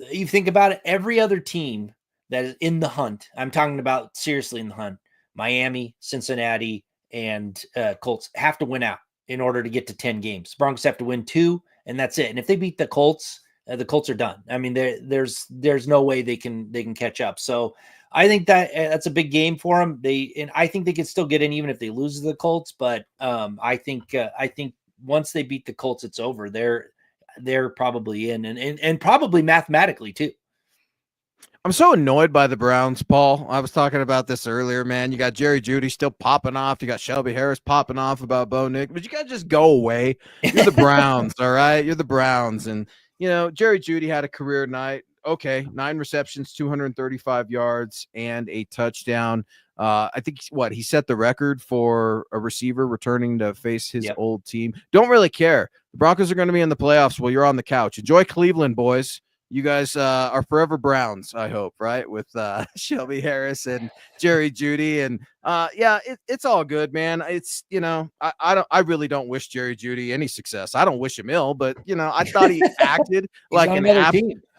you think about it, every other team that is in the hunt, I'm talking about seriously in the hunt, Miami, Cincinnati, and Colts have to win out in order to get to 10 games. Broncos have to win 2 and that's it. And if they beat the Colts are done. I mean, there's no way they can catch up. So I think that's a big game for them. And I think they can still get in even if they lose to the Colts. But I think once they beat the Colts, it's over. They're probably in and probably mathematically too. I'm so annoyed by the Browns, Paul. I was talking about this earlier, man. You got Jerry Jeudy still popping off. You got Shelby Harris popping off about Bo Nix, but you got to just go away. You're the Browns, all right? You're the Browns. And, Jerry Jeudy had a career night. Okay, 9 receptions, 235 yards, and a touchdown. I think, he set the record for a receiver returning to face his old team. Don't really care. The Broncos are going to be in the playoffs while you're on the couch. Enjoy Cleveland, boys. You guys are forever Browns, I hope, right? With Shelby Harris and Jerry Jeudy, and it's all good, man. It's I really don't wish Jerry Jeudy any success. I don't wish him ill, but I thought he acted like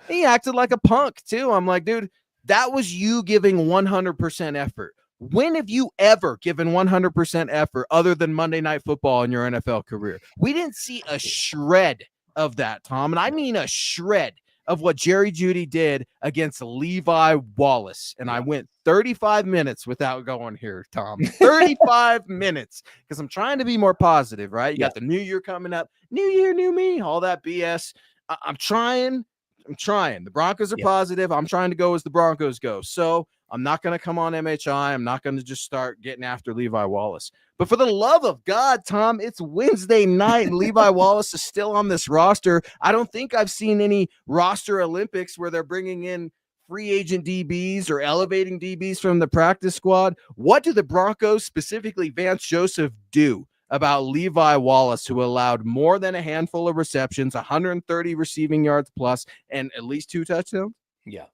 he acted like a punk too. I'm like, dude, that was you giving 100% effort. When have you ever given 100% effort other than Monday Night Football in your NFL career? We didn't see a shred of that, Tom, and I mean a shred of what Jerry Jeudy did against Levi Wallace. And I went 35 minutes without going here, Tom. 35 minutes, because I'm trying to be more positive, right? You got the new year coming up. New year, new me, all that BS. I'm trying. The Broncos are positive. I'm trying to go as the Broncos go. So I'm not going to come on MHI. I'm not going to just start getting after Levi Wallace. But for the love of God, Tom, it's Wednesday night and Levi Wallace is still on this roster. I don't think I've seen any roster Olympics where they're bringing in free agent DBs or elevating DBs from the practice squad. What do the Broncos, specifically Vance Joseph, do about Levi Wallace, who allowed more than a handful of receptions, 130 receiving yards plus, and at least 2 touchdowns? Yeah.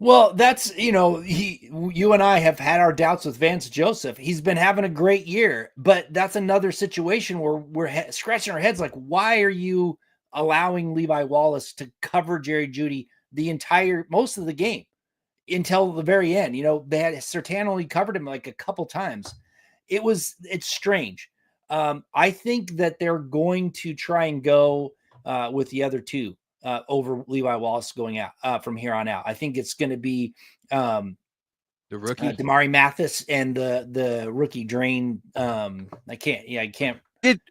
Well, that's, you and I have had our doubts with Vance Joseph. He's been having a great year, but that's another situation where we're scratching our heads like, why are you allowing Levi Wallace to cover Jerry Jeudy most of the game until the very end? They had Sertan only covered him like a couple times. It's strange. I think that they're going to try and go with the other two. Over Levi Wallace going out from here on out. I think it's going to be the rookie Damari Mathis and the rookie Drain. I can't.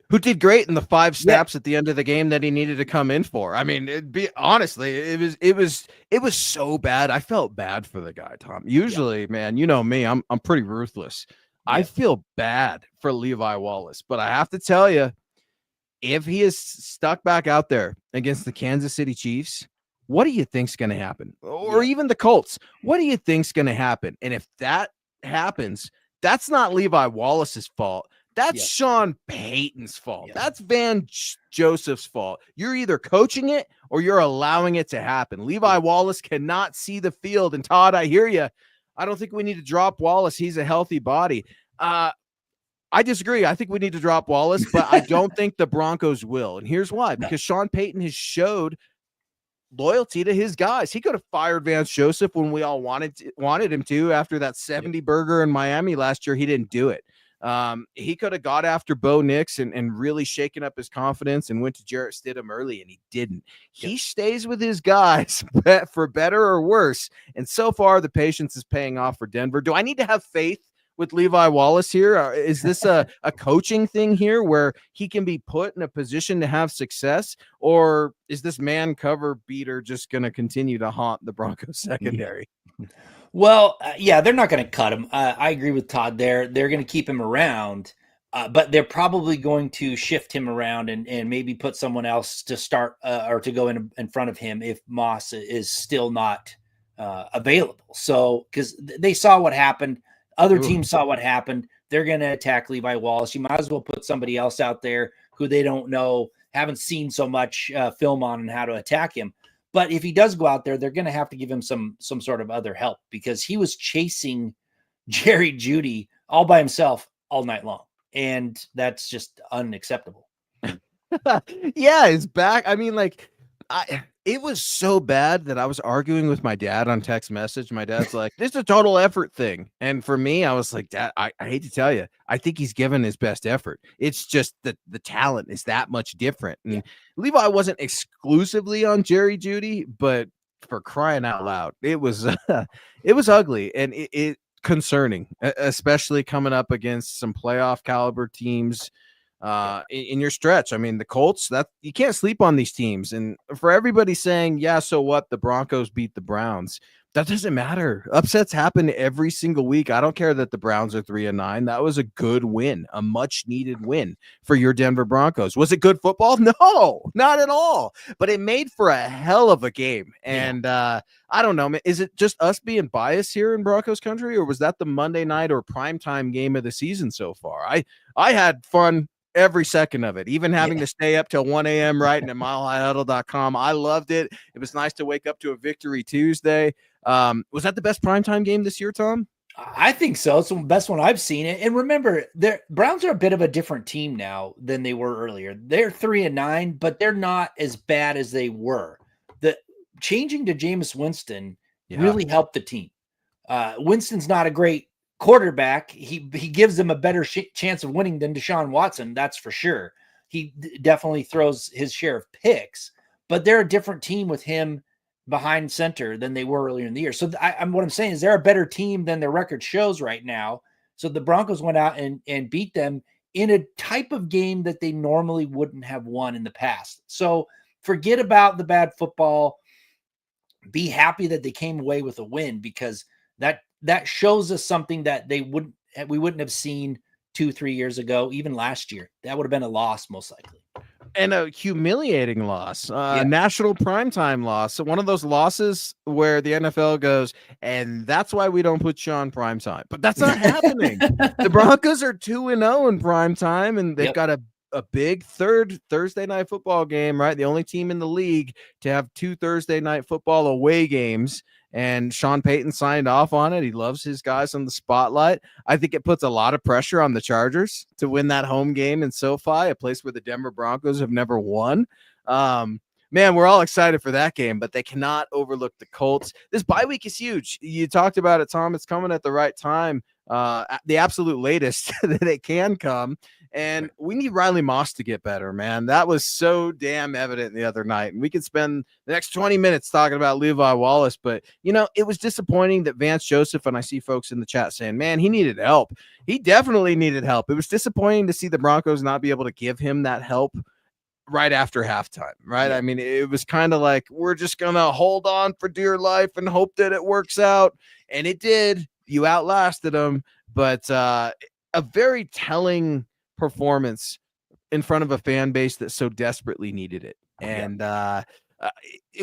Who did great in the 5 snaps at the end of the game that he needed to come in for. I mean, it was so bad. I felt bad for the guy, Tom. Usually, man, you know me, I'm pretty ruthless. I feel bad for Levi Wallace, but I have to tell you, if he is stuck back out there against the Kansas City Chiefs, what do you think's going to happen? Or even the Colts, what do you think's going to happen? And if that happens, that's not Levi Wallace's fault. That's Sean Payton's fault. That's Van Joseph's fault. You're either coaching it or you're allowing it to happen. Levi Wallace cannot see the field. And Todd, I hear you. I don't think we need to drop Wallace. He's a healthy body. I disagree. I think we need to drop Wallace, but I don't think the Broncos will. And here's why. Because Sean Payton has showed loyalty to his guys. He could have fired Vance Joseph when we all wanted him to after that 70 burger in Miami last year. He didn't do it. He could have got after Bo Nix and really shaken up his confidence and went to Jarrett Stidham early, and he didn't. He stays with his guys for better or worse. And so far, the patience is paying off for Denver. Do I need to have faith with Levi Wallace here? Is this a coaching thing here where he can be put in a position to have success? Or is this man cover beater just going to continue to haunt the Broncos secondary? Well, they're not going to cut him. I agree with Todd there. They're going to keep him around, but they're probably going to shift him around and maybe put someone else to start or to go in front of him if Moss is still not available. So, because they saw what happened. Other teams saw what happened. They're going to attack Levi Wallace. You might as well put somebody else out there who they don't know, haven't seen so much film on and how to attack him. But if he does go out there, they're going to have to give him some sort of other help because he was chasing Jerry Jeudy all by himself all night long. And that's just unacceptable. His back. I mean, it was so bad that I was arguing with my dad on text message. My dad's like, "This is a total effort thing." And for me, I was like, "Dad, I hate to tell you, I think he's given his best effort. It's just that the talent is that much different." And Levi wasn't exclusively on Jerry Jeudy, but for crying out loud, it was ugly and it concerning, especially coming up against some playoff caliber teams. In your stretch. I mean, the Colts, that you can't sleep on these teams. And for everybody saying, so what? The Broncos beat the Browns. That doesn't matter. Upsets happen every single week. I don't care that the Browns are 3-9. That was a good win, a much needed win for your Denver Broncos. Was it good football? No, not at all. But it made for a hell of a game. And I don't know, man, is it just us being biased here in Broncos country, or was that the Monday night or primetime game of the season so far? I had fun every second of it, even having to stay up till 1 a.m. writing at milehighhuddle.com. I loved it. It was nice to wake up to a victory Tuesday. Was that the best primetime game this year, Tom? I think so. It's the best one I've seen. And remember, the Browns are a bit of a different team now than they were earlier. They're 3-9, but they're not as bad as they were. The changing to Jameis Winston really helped the team. Winston's not a great quarterback. He gives them a better chance of winning than Deshaun Watson. That's for sure. He definitely throws his share of picks, but they're a different team with him behind center than they were earlier in the year. So what I'm saying is they're a better team than their record shows right now. So the Broncos went out and beat them in a type of game that they normally wouldn't have won in the past. So forget about the bad football. Be happy that they came away with a win, because that shows us something that we wouldn't have seen 2-3 years ago, even last year. That would have been a loss most likely. And a humiliating loss, national primetime loss. So one of those losses where the NFL goes, and that's why we don't put you on primetime. But that's not happening. The Broncos are 2-0 in primetime, and they've got a big third Thursday night football game, right? The only team in the league to have 2 Thursday night football away games. And Sean Payton signed off on it. He loves his guys on the spotlight. I think it puts a lot of pressure on the Chargers to win that home game in SoFi, a place where the Denver Broncos have never won. Man, we're all excited for that game, but they cannot overlook the Colts. This bye week is huge. You talked about it, Tom. It's coming at the right time, the absolute latest that it can come. And we need Riley Moss to get better, man. That was so damn evident the other night. And we could spend the next 20 minutes talking about Levi Wallace. But, it was disappointing that Vance Joseph, and I see folks in the chat saying, man, he needed help. He definitely needed help. It was disappointing to see the Broncos not be able to give him that help right after halftime, right? I mean, it was kind of like, we're just going to hold on for dear life and hope that it works out. And it did. You outlasted him. But a very telling performance in front of a fan base that so desperately needed it. And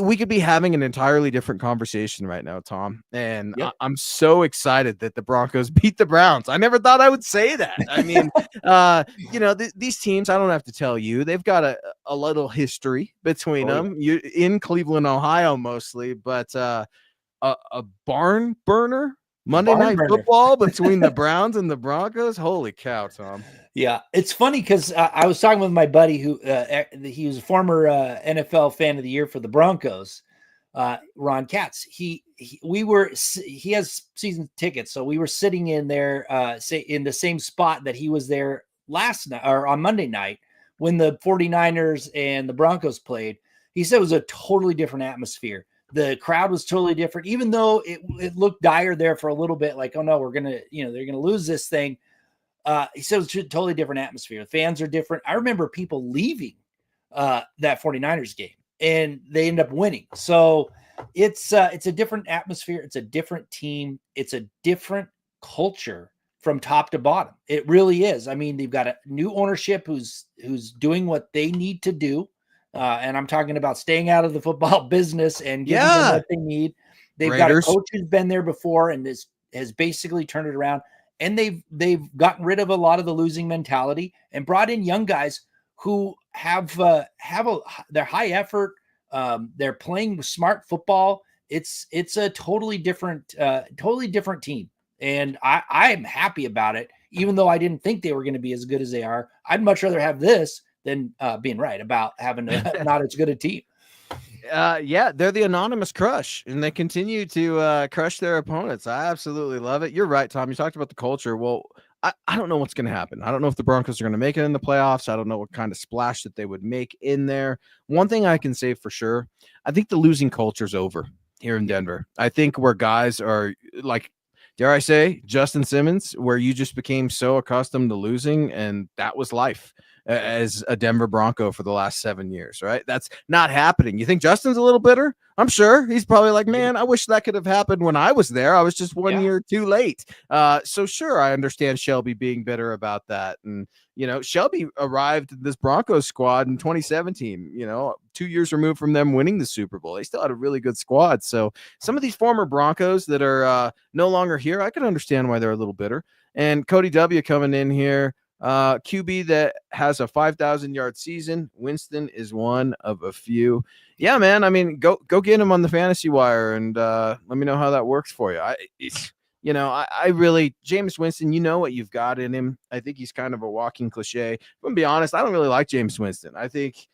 we could be having an entirely different conversation right now, Tom. And I'm so excited that the Broncos beat the Browns. I never thought I would say that. I mean, these teams, I don't have to tell you, they've got a little history between them. You in Cleveland, Ohio, mostly, but a barn burner Monday Night Football between the Browns and the Broncos. Holy cow, Tom. Yeah, it's funny because I was talking with my buddy who he was a former NFL Fan of the Year for the Broncos, Ron Katz. He has season tickets, so we were sitting in there, in the same spot that he was there last night or on Monday night when the 49ers and the Broncos played. He said it was a totally different atmosphere. The crowd was totally different, even though it looked dire there for a little bit. Like, oh no, they're gonna lose this thing. He said it's a totally different atmosphere. The fans are different. I remember people leaving that 49ers game, and they end up winning. So it's a different atmosphere. It's a different team. It's a different culture from top to bottom. It really is. I mean, they've got a new ownership who's doing what they need to do. And I'm talking about staying out of the football business and giving them what they need. They've got a coach who's been there before and has basically turned it around. And they've gotten rid of a lot of the losing mentality and brought in young guys who they're high effort. They're playing smart football. It's a totally different team. And I am happy about it, even though I didn't think they were going to be as good as they are. I'd much rather have this than being right about having not as good a team. They're the anonymous crush, and they continue to crush their opponents. I absolutely love it. You're right, Tom. You talked about the culture. Well, I don't know what's going to happen. I don't know if the Broncos are going to make it in the playoffs. I don't know what kind of splash that they would make in there. One thing I can say for sure, I think the losing culture is over here in Denver. I think where guys are like, dare I say, Justin Simmons, where you just became so accustomed to losing, and that was life. as a Denver Bronco for the last 7 years, right? That's not happening. You think Justin's a little bitter? I'm sure he's probably like, man, I wish that could have happened when I was there. I was just 1 year too late. So sure, I understand Shelby being bitter about that. And, Shelby arrived in this Broncos squad in 2017, 2 years removed from them winning the Super Bowl. They still had a really good squad. So some of these former Broncos that are no longer here, I can understand why they're a little bitter. And Cody W coming in here, QB that has a 5,000-yard season. Winston is one of a few. Yeah, man. I mean, go get him on the fantasy wire and let me know how that works for you. I really, Jameis Winston, you know what you've got in him. I think he's kind of a walking cliche. If I'm gonna be honest, I don't really like Jameis Winston. I think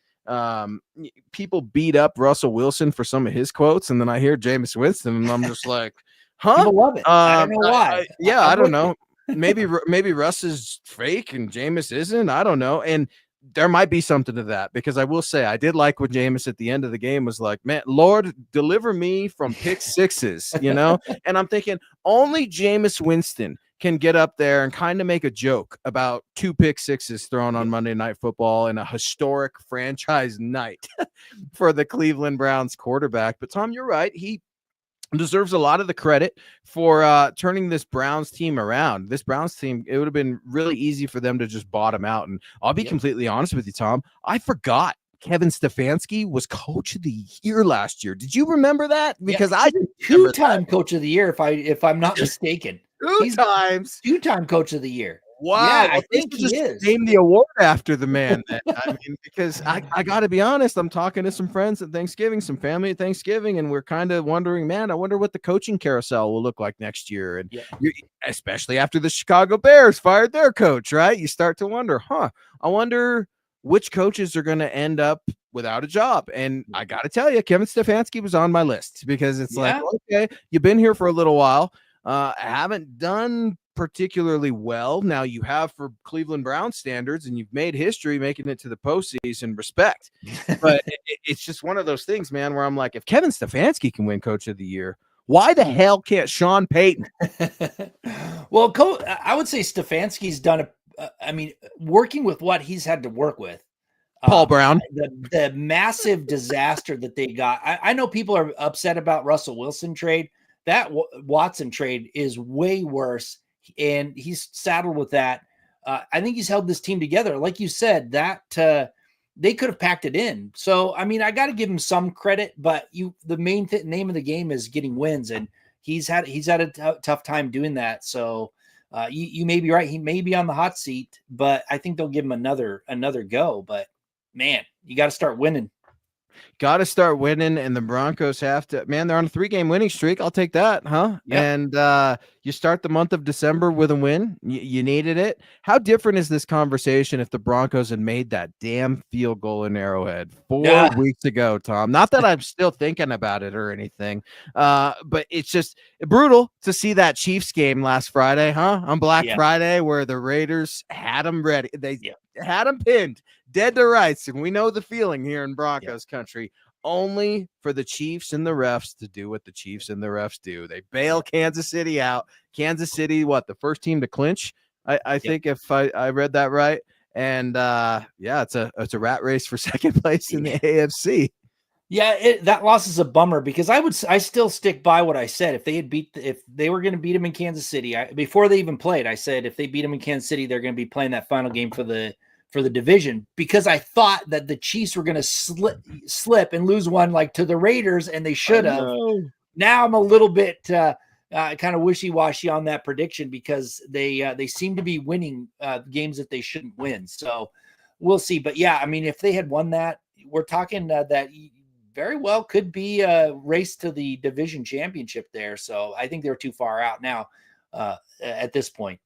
people beat up Russell Wilson for some of his quotes, and then I hear Jameis Winston, and I'm just like, huh? People love it. I don't know why. I don't know. Maybe Russ is fake and Jameis isn't. I don't know. And there might be something to that, because I will say I did like when Jameis at the end of the game was like, man, Lord, deliver me from pick sixes, And I'm thinking only Jameis Winston can get up there and kind of make a joke about 2 pick sixes thrown on Monday Night Football in a historic franchise night for the Cleveland Browns quarterback. But Tom, you're right. He deserves a lot of the credit for turning this Browns team around. This Browns team, it would have been really easy for them to just bottom out. And I'll be completely honest with you, Tom. I forgot Kevin Stefanski was coach of the year last year. Did you remember that? Because I did. Two-time coach of the year, if I'm not mistaken. Two-time coach of the year. Wow, yeah, I think he is. Name the award after the man. Because I got to be honest, I'm talking to some friends at Thanksgiving, some family at Thanksgiving, and we're kind of wondering, man, I wonder what the coaching carousel will look like next year. And especially after the Chicago Bears fired their coach, right? You start to wonder, I wonder which coaches are going to end up without a job. And I got to tell you, Kevin Stefanski was on my list, because it's like, okay, you've been here for a little while. Haven't done particularly well. Now you have for Cleveland Browns standards, and you've made history making it to the postseason. Respect. But it's just one of those things, man, where I'm like, if Kevin Stefanski can win coach of the year, why the hell can't Sean Payton? Well, I would say Stefanski's done working with what he's had to work with. Paul Brown, the massive disaster that they got. I know people are upset about Russell Wilson trade. That Watson trade is way worse, and he's saddled with that. I think he's held this team together. Like you said, that they could have packed it in. So, I mean, I got to give him some credit, but the main name of the game is getting wins, and he's had a tough time doing that. So you may be right. He may be on the hot seat, but I think they'll give him another go. But, man, you got to start winning. Got to start winning, and the Broncos have to. Man, they're on a 3-game winning streak. I'll take that, huh? Yep. And you start the month of December with a win. You needed it. How different is this conversation if the Broncos had made that damn field goal in Arrowhead 4 weeks ago, Tom? Not that I'm still thinking about it or anything, but it's just brutal to see that Chiefs game last Friday, huh? On Black Friday, where the Raiders had them ready. They had them pinned, dead to rights, and we know the feeling here in Broncos country, only for the Chiefs and the refs to do what the Chiefs and the refs do. They bail Kansas City out. Kansas City, the first team to clinch, I think, if I read that right. And it's a rat race for second place in the AFC. Yeah, that loss is a bummer, because I still stick by what I said. If they were going to beat them in Kansas City, before they even played, I said if they beat them in Kansas City, they're going to be playing that final game for the division, because I thought that the Chiefs were going to slip and lose one like to the Raiders, and they should have. Now I'm a little bit kind of wishy-washy on that prediction, because they seem to be winning games that they shouldn't win. So we'll see. But yeah, I mean, if they had won that, we're talking that very well could be a race to the division championship there. So I think they're too far out now at this point.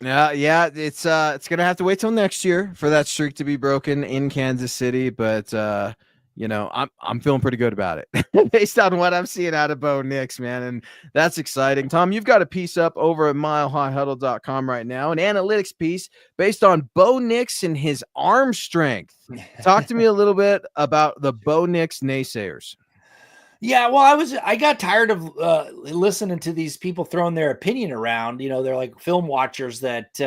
Yeah, it's gonna have to wait till next year for that streak to be broken in Kansas City, but I'm feeling pretty good about it based on what I'm seeing out of Bo Nix, man, and that's exciting. Tom, you've got a piece up over at milehighhuddle.com right now, an analytics piece based on Bo Nix and his arm strength. Talk to me a little bit about the Bo Nix naysayers. Yeah, well, I got tired of listening to these people throwing their opinion around. They're like film watchers that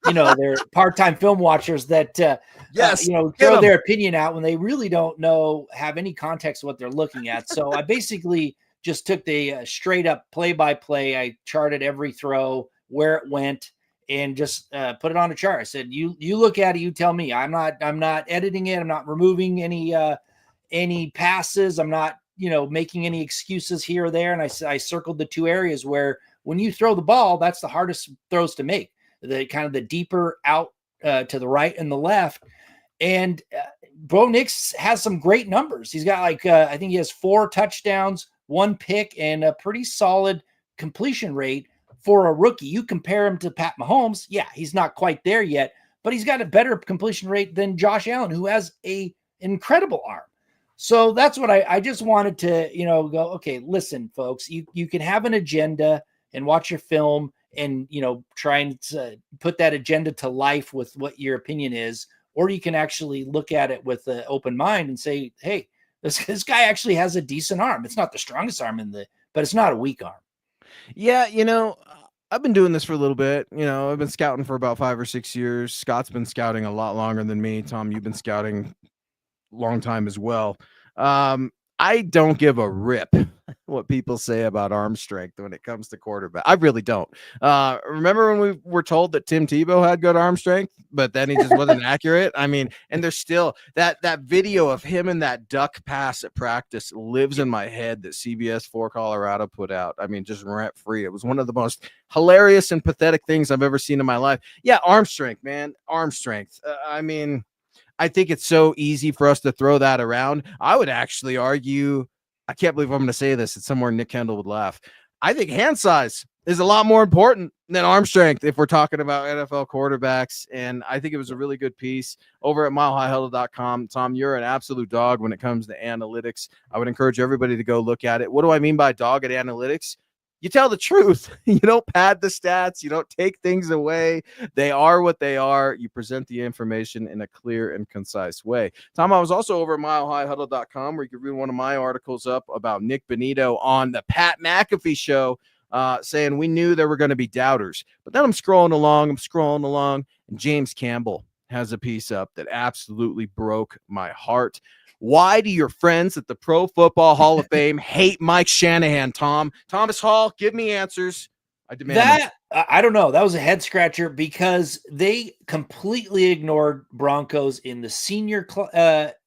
they're part-time film watchers that, yes, throw their opinion out when they really don't have any context of what they're looking at. So I basically just took the straight up play-by-play. I charted every throw, where it went, and just put it on a chart. I said, you look at it, you tell me. I'm not editing it. I'm not removing any passes. I'm not, making any excuses here or there. And I circled the 2 areas where when you throw the ball, that's the hardest throws to make. The kind of the deeper out to the right and the left. And Bo Nix has some great numbers. He's got I think he has 4 touchdowns, 1 pick, and a pretty solid completion rate for a rookie. You compare him to Pat Mahomes. Yeah, he's not quite there yet, but he's got a better completion rate than Josh Allen, who has an incredible arm. So that's what I just wanted to, go, okay, listen, folks, you can have an agenda and watch your film and, try and put that agenda to life with what your opinion is, or you can actually look at it with an open mind and say, hey, this guy actually has a decent arm. It's not the strongest arm but it's not a weak arm. Yeah, I've been doing this for a little bit. I've been scouting for about 5 or 6 years. Scott's been scouting a lot longer than me. Tom, you've been scouting a long time as well. I don't give a rip what people say about arm strength when it comes to quarterback. I really don't. Remember when we were told that Tim Tebow had good arm strength, but then he just wasn't accurate? I mean, and there's still that video of him and that duck pass at practice lives in my head that CBS 4 Colorado put out. I mean, just rent free. It was one of the most hilarious and pathetic things I've ever seen in my life. Yeah, arm strength, man. Arm strength. I think it's so easy for us to throw that around. I would actually argue, I can't believe I'm going to say this. It's somewhere Nick Kendall would laugh. I think hand size is a lot more important than arm strength if we're talking about NFL quarterbacks. And I think it was a really good piece over at milehighhuddle.com. Tom, you're an absolute dog when it comes to analytics. I would encourage everybody to go look at it. What do I mean by dog at analytics? You tell the truth. You don't pad the stats. You don't take things away. They are what they are. You present the information in a clear and concise way. Tom, I was also over at milehighhuddle.com where you can read one of my articles up about Nick Bonito on the Pat McAfee show, saying we knew there were going to be doubters. But then I'm scrolling along, and James Campbell has a piece up that absolutely broke my heart. Why do your friends at the Pro Football Hall of Fame hate Mike Shanahan, Tom? Thomas Hall, give me answers. I demand that. I don't know. That was a head scratcher because they completely ignored Broncos in the senior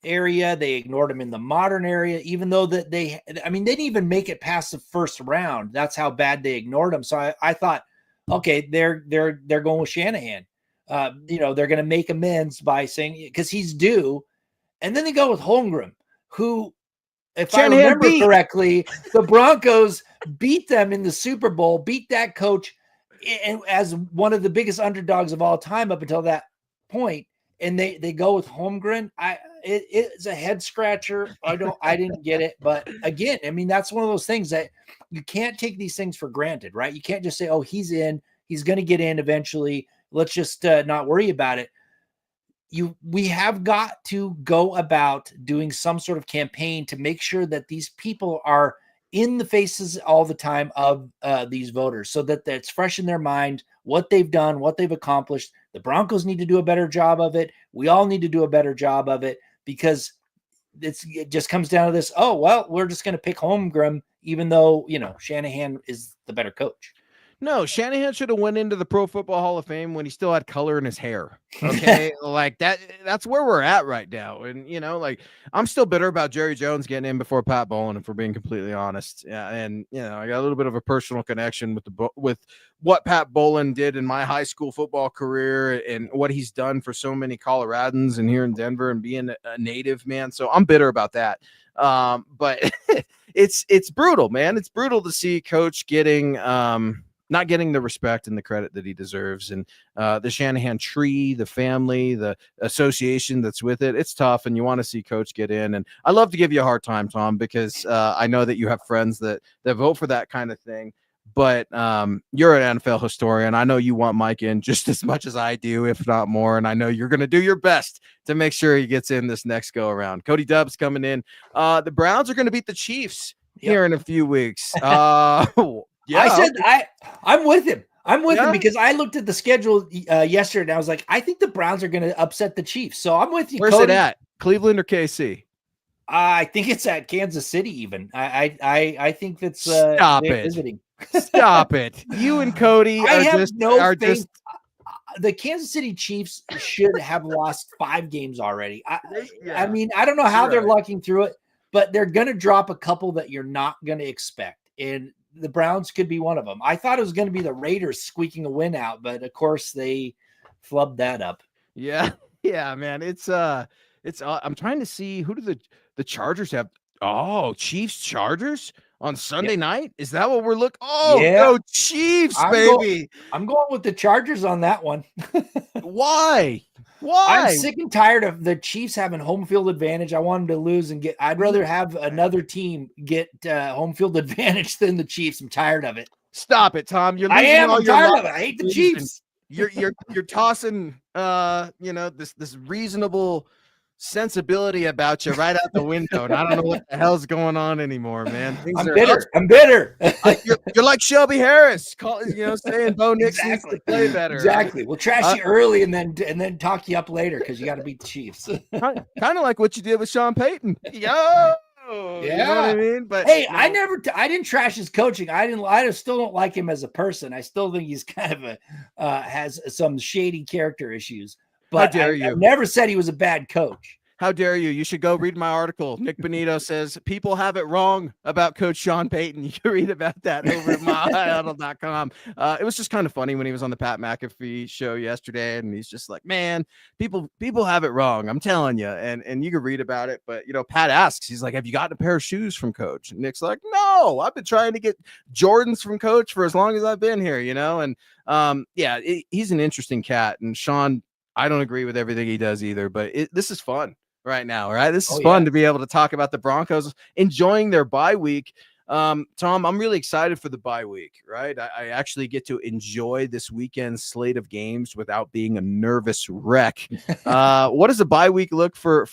area. They ignored them in the modern area, even though that they didn't even make it past the first round. That's how bad they ignored them. So I thought, okay, they're going with Shanahan. They're going to make amends by saying, because he's due. And then they go with Holmgren, who, if Shanahan I remember correctly, the Broncos beat them in the Super Bowl, beat that coach as one of the biggest underdogs of all time up until that point. And they go with Holmgren. It's a head scratcher. I didn't get it. But again, that's one of those things that you can't take these things for granted, right? You can't just say, oh, he's in, he's going to get in eventually. Let's just not worry about it. We have got to go about doing some sort of campaign to make sure that these people are in the faces all the time of these voters so that it's fresh in their mind, what they've done, what they've accomplished. The Broncos need to do a better job of it. We all need to do a better job of it because it just comes down to this. Oh, well, we're just going to pick Holmgren, even though, Shanahan is the better coach. No, Shanahan should have went into the Pro Football Hall of Fame when he still had color in his hair. Okay. Like that's where we're at right now. And, I'm still bitter about Jerry Jones getting in before Pat Bowlen, if we're being completely honest. Yeah. And, I got a little bit of a personal connection with what Pat Bowlen did in my high school football career and what he's done for so many Coloradans and here in Denver and being a native, man. So I'm bitter about that. But it's brutal, man. It's brutal to see Coach getting, not getting the respect and the credit that he deserves. And the Shanahan tree, the family, the association that's with it, it's tough. And you want to see Coach get in. And I love to give you a hard time, Tom, because I know that you have friends that vote for that kind of thing. But you're an NFL historian. I know you want Mike in just as much as I do, if not more. And I know you're going to do your best to make sure he gets in this next go around. Cody Dubbs coming in. The Browns are going to beat the Chiefs here in a few weeks. Yeah, I'm with him. I'm with him because I looked at the schedule yesterday and I was like, I think the Browns are going to upset the Chiefs. So I'm with you. Where's Cody. it at? Cleveland or KC? I think it's at Kansas City. Even I think that's Stop it. visiting. Stop it. You and Cody are just. The Kansas City Chiefs should have lost 5 games already. I mean, I don't know how they're lucking through it, but they're going to drop a couple that you're not going to expect. And the Browns could be one of them. I thought it was going to be the Raiders squeaking a win out, but of course they flubbed that up. Yeah. Yeah, man. It's I'm trying to see who do the Chargers have. Oh, Chiefs Chargers on Sunday night. Is that what we're looking? Oh, go Chiefs, baby. I'm going with the Chargers on that one. Why? I'm sick and tired of the Chiefs having home field advantage. I want them to lose and I'd rather have another team get home field advantage than the Chiefs. I'm tired of it. Stop it, Tom. I'm tired of it. I hate the Chiefs. You're tossing this reasonable sensibility about you right out the window, and I don't know what the hell's going on anymore, man. I'm bitter. You're like Shelby Harris, saying Bo Nix needs to play better. Exactly. Right? We'll trash you early and then talk you up later because you got to beat the Chiefs. Kind of like what you did with Sean Payton. Yeah. You know what I mean? But hey, I didn't trash his coaching. I still don't like him as a person. I still think he's kind of has some shady character issues. But how dare you? I never said he was a bad coach. How dare you? You should go read my article. Nick Bonito says people have it wrong about Coach Sean Payton. You can read about that over at myhuddle.com. It was just kind of funny when he was on the Pat McAfee show yesterday, and he's just like, man, people have it wrong. I'm telling you. And you can read about it. But, Pat asks, he's like, have you gotten a pair of shoes from Coach? And Nick's like, no, I've been trying to get Jordans from Coach for as long as I've been here, And he's an interesting cat. And Sean, I don't agree with everything he does either, but this is fun right now, right? This is fun to be able to talk about the Broncos enjoying their bye week. Tom, I'm really excited for the bye week, right? I actually get to enjoy this weekend's slate of games without being a nervous wreck. What does the bye week look for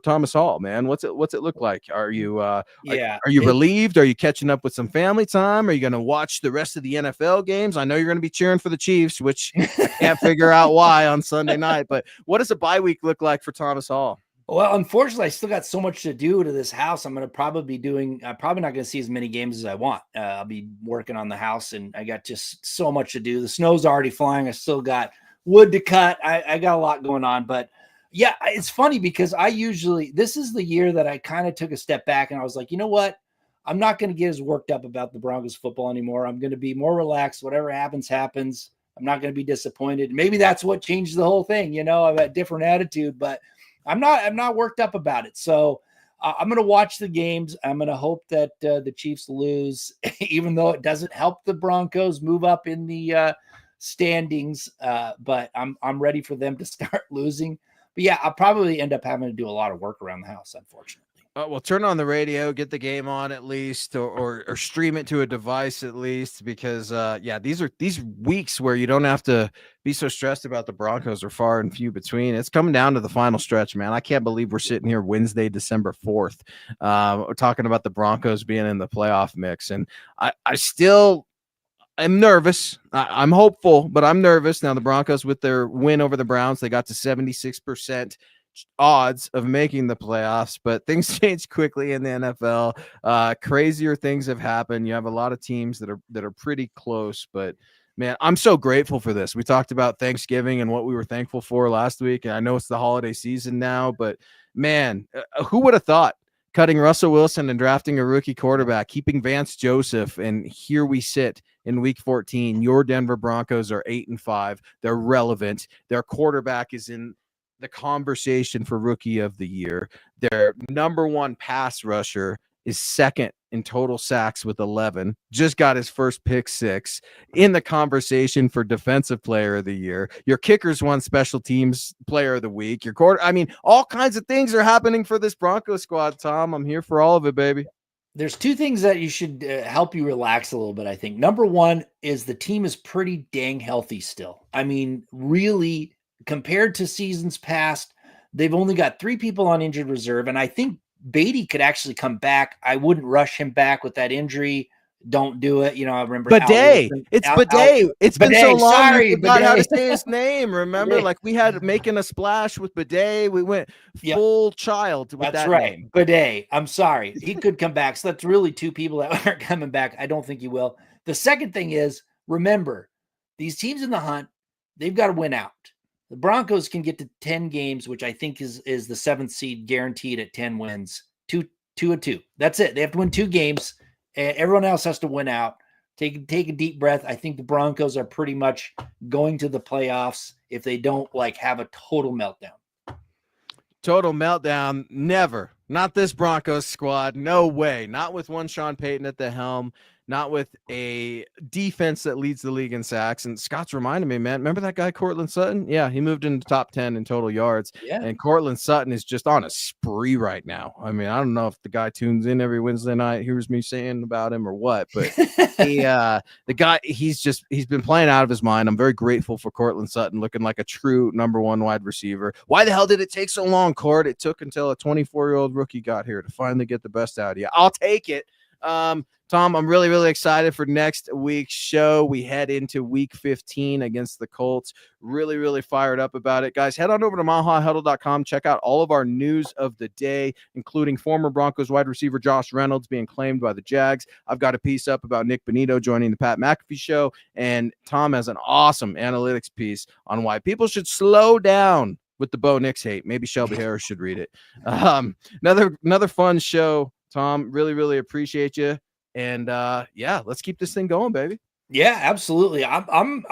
Thomas Hall, man? What's it look like? Are you are you relieved? Are you catching up with some family time? Are you going to watch the rest of the NFL games? I know you're going to be cheering for the Chiefs, which I can't figure out why on Sunday night, but what does a bye week look like for Thomas Hall? Well, unfortunately, I still got so much to do to this house. I'm going to probably not going to see as many games as I want. I'll be working on the house, and I got just so much to do. The snow's already flying. I still got wood to cut. I got a lot going on, but yeah, it's funny because this is the year that I kind of took a step back and I was like, you know what? I'm not going to get as worked up about the Broncos football anymore. I'm going to be more relaxed. Whatever happens, happens. I'm not going to be disappointed. Maybe that's what changed the whole thing. I've got a different attitude, but I'm not worked up about it. So I'm going to watch the games. I'm going to hope that the Chiefs lose, even though it doesn't help the Broncos move up in the standings. But I'm ready for them to start losing. But yeah, I'll probably end up having to do a lot of work around the house, unfortunately. Well, turn on the radio, get the game on at least, or stream it to a device at least, because these weeks where you don't have to be so stressed about the Broncos are far and few between. It's coming down to the final stretch, man. I can't believe we're sitting here Wednesday, December 4th, we're talking about the Broncos being in the playoff mix, and I still I'm nervous. I'm hopeful, but I'm nervous. Now the Broncos, with their win over the Browns, they got to 76% odds of making the playoffs, but things change quickly in the NFL. Crazier things have happened. You have a lot of teams that are pretty close, but man, I'm so grateful for this. We talked about Thanksgiving and what we were thankful for last week, and I know it's the holiday season now, but man, who would have thought? Cutting Russell Wilson and drafting a rookie quarterback, keeping Vance Joseph, and here we sit in week 14. Your Denver Broncos are 8-5. They're relevant. Their quarterback is in the conversation for rookie of the year. Their number one pass rusher is second in total sacks with 11. Just got his first pick six, in the conversation for defensive player of the year. Your kickers won special teams player of the week. Your all kinds of things are happening for this Broncos squad, Tom. I'm here for all of it, baby. There's two things that you should help you relax a little bit, I think. Number one is the team is pretty dang healthy still. I mean, really, compared to seasons past, they've only got 3 people on injured reserve, and I think Beatty could actually come back. I wouldn't rush him back with that injury. don't do it. I remember Bidet. It's Bidet. It's been so long. Sorry, we forgot how to Bidet. say his name. Remember, Bidet. like we had making a splash with Bidet. We went full child with That's that right. name. Bidet. I'm sorry. He could come back. So that's really two people that aren't coming back. I don't think he will. The second thing is, remember, these teams in the hunt, they've got to win out. The Broncos can get to 10 games, which I think is the 7th seed guaranteed at 10 wins. 2-2. That's it. They have to win 2 games. Everyone else has to win out. Take a deep breath. I think the Broncos are pretty much going to the playoffs if they don't have a total meltdown. Total meltdown. Never. Not this Broncos squad. No way. Not with one Sean Payton at the helm. Not with a defense that leads the league in sacks. And Scott's reminded me, man, remember that guy, Cortland Sutton? Yeah, he moved into top 10 in total yards. Yeah. And Cortland Sutton is just on a spree right now. I mean, I don't know if the guy tunes in every Wednesday night, hears me saying about him or what, but the guy, he's been playing out of his mind. I'm very grateful for Cortland Sutton looking like a true number 1 wide receiver. Why the hell did it take so long, Court? It took until a 24-year-old rookie got here to finally get the best out of you. I'll take it. Tom, I'm really, really excited for next week's show. We head into week 15 against the Colts. Really, really fired up about it. Guys, head on over to milehighhuddle.com. Check out all of our news of the day, including former Broncos wide receiver Josh Reynolds being claimed by the Jags. I've got a piece up about Nick Bonito joining the Pat McAfee show, and Tom has an awesome analytics piece on why people should slow down with the Bo Nix hate. Maybe Shelby Harris should read it. Another fun show, Tom. Really, really appreciate you. And let's keep this thing going, baby. Yeah, absolutely. I'm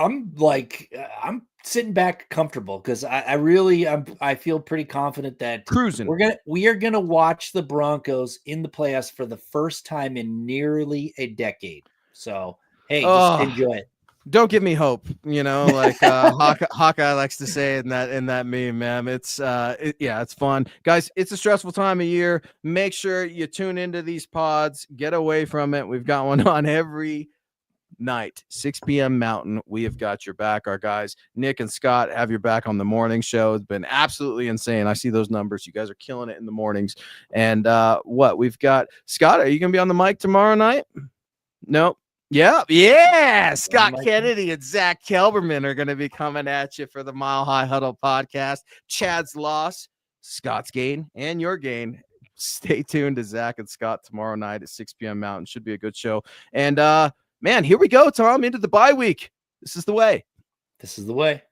sitting back comfortable because I feel pretty confident that cruising. We are gonna watch the Broncos in the playoffs for the first time in nearly a decade. So hey, just enjoy it. Don't give me hope, like Hawkeye likes to say in that meme, man. It's it's fun. Guys, it's a stressful time of year. Make sure you tune into these pods, get away from it. We've got one on every night, 6 p.m. Mountain. We have got your back. Our guys, Nick and Scott, have your back on the morning show. It's been absolutely insane. I see those numbers. You guys are killing it in the mornings. And we've got Scott, are you gonna be on the mic tomorrow night? Nope. Yeah. Scott Kennedy and Zach Kelberman are going to be coming at you for the Mile High Huddle podcast. Chad's loss, Scott's gain, and your gain. Stay tuned to Zach and Scott tomorrow night at 6 p.m. Mountain. Should be a good show. And, man, here we go, Tom, into the bye week. This is the way. This is the way.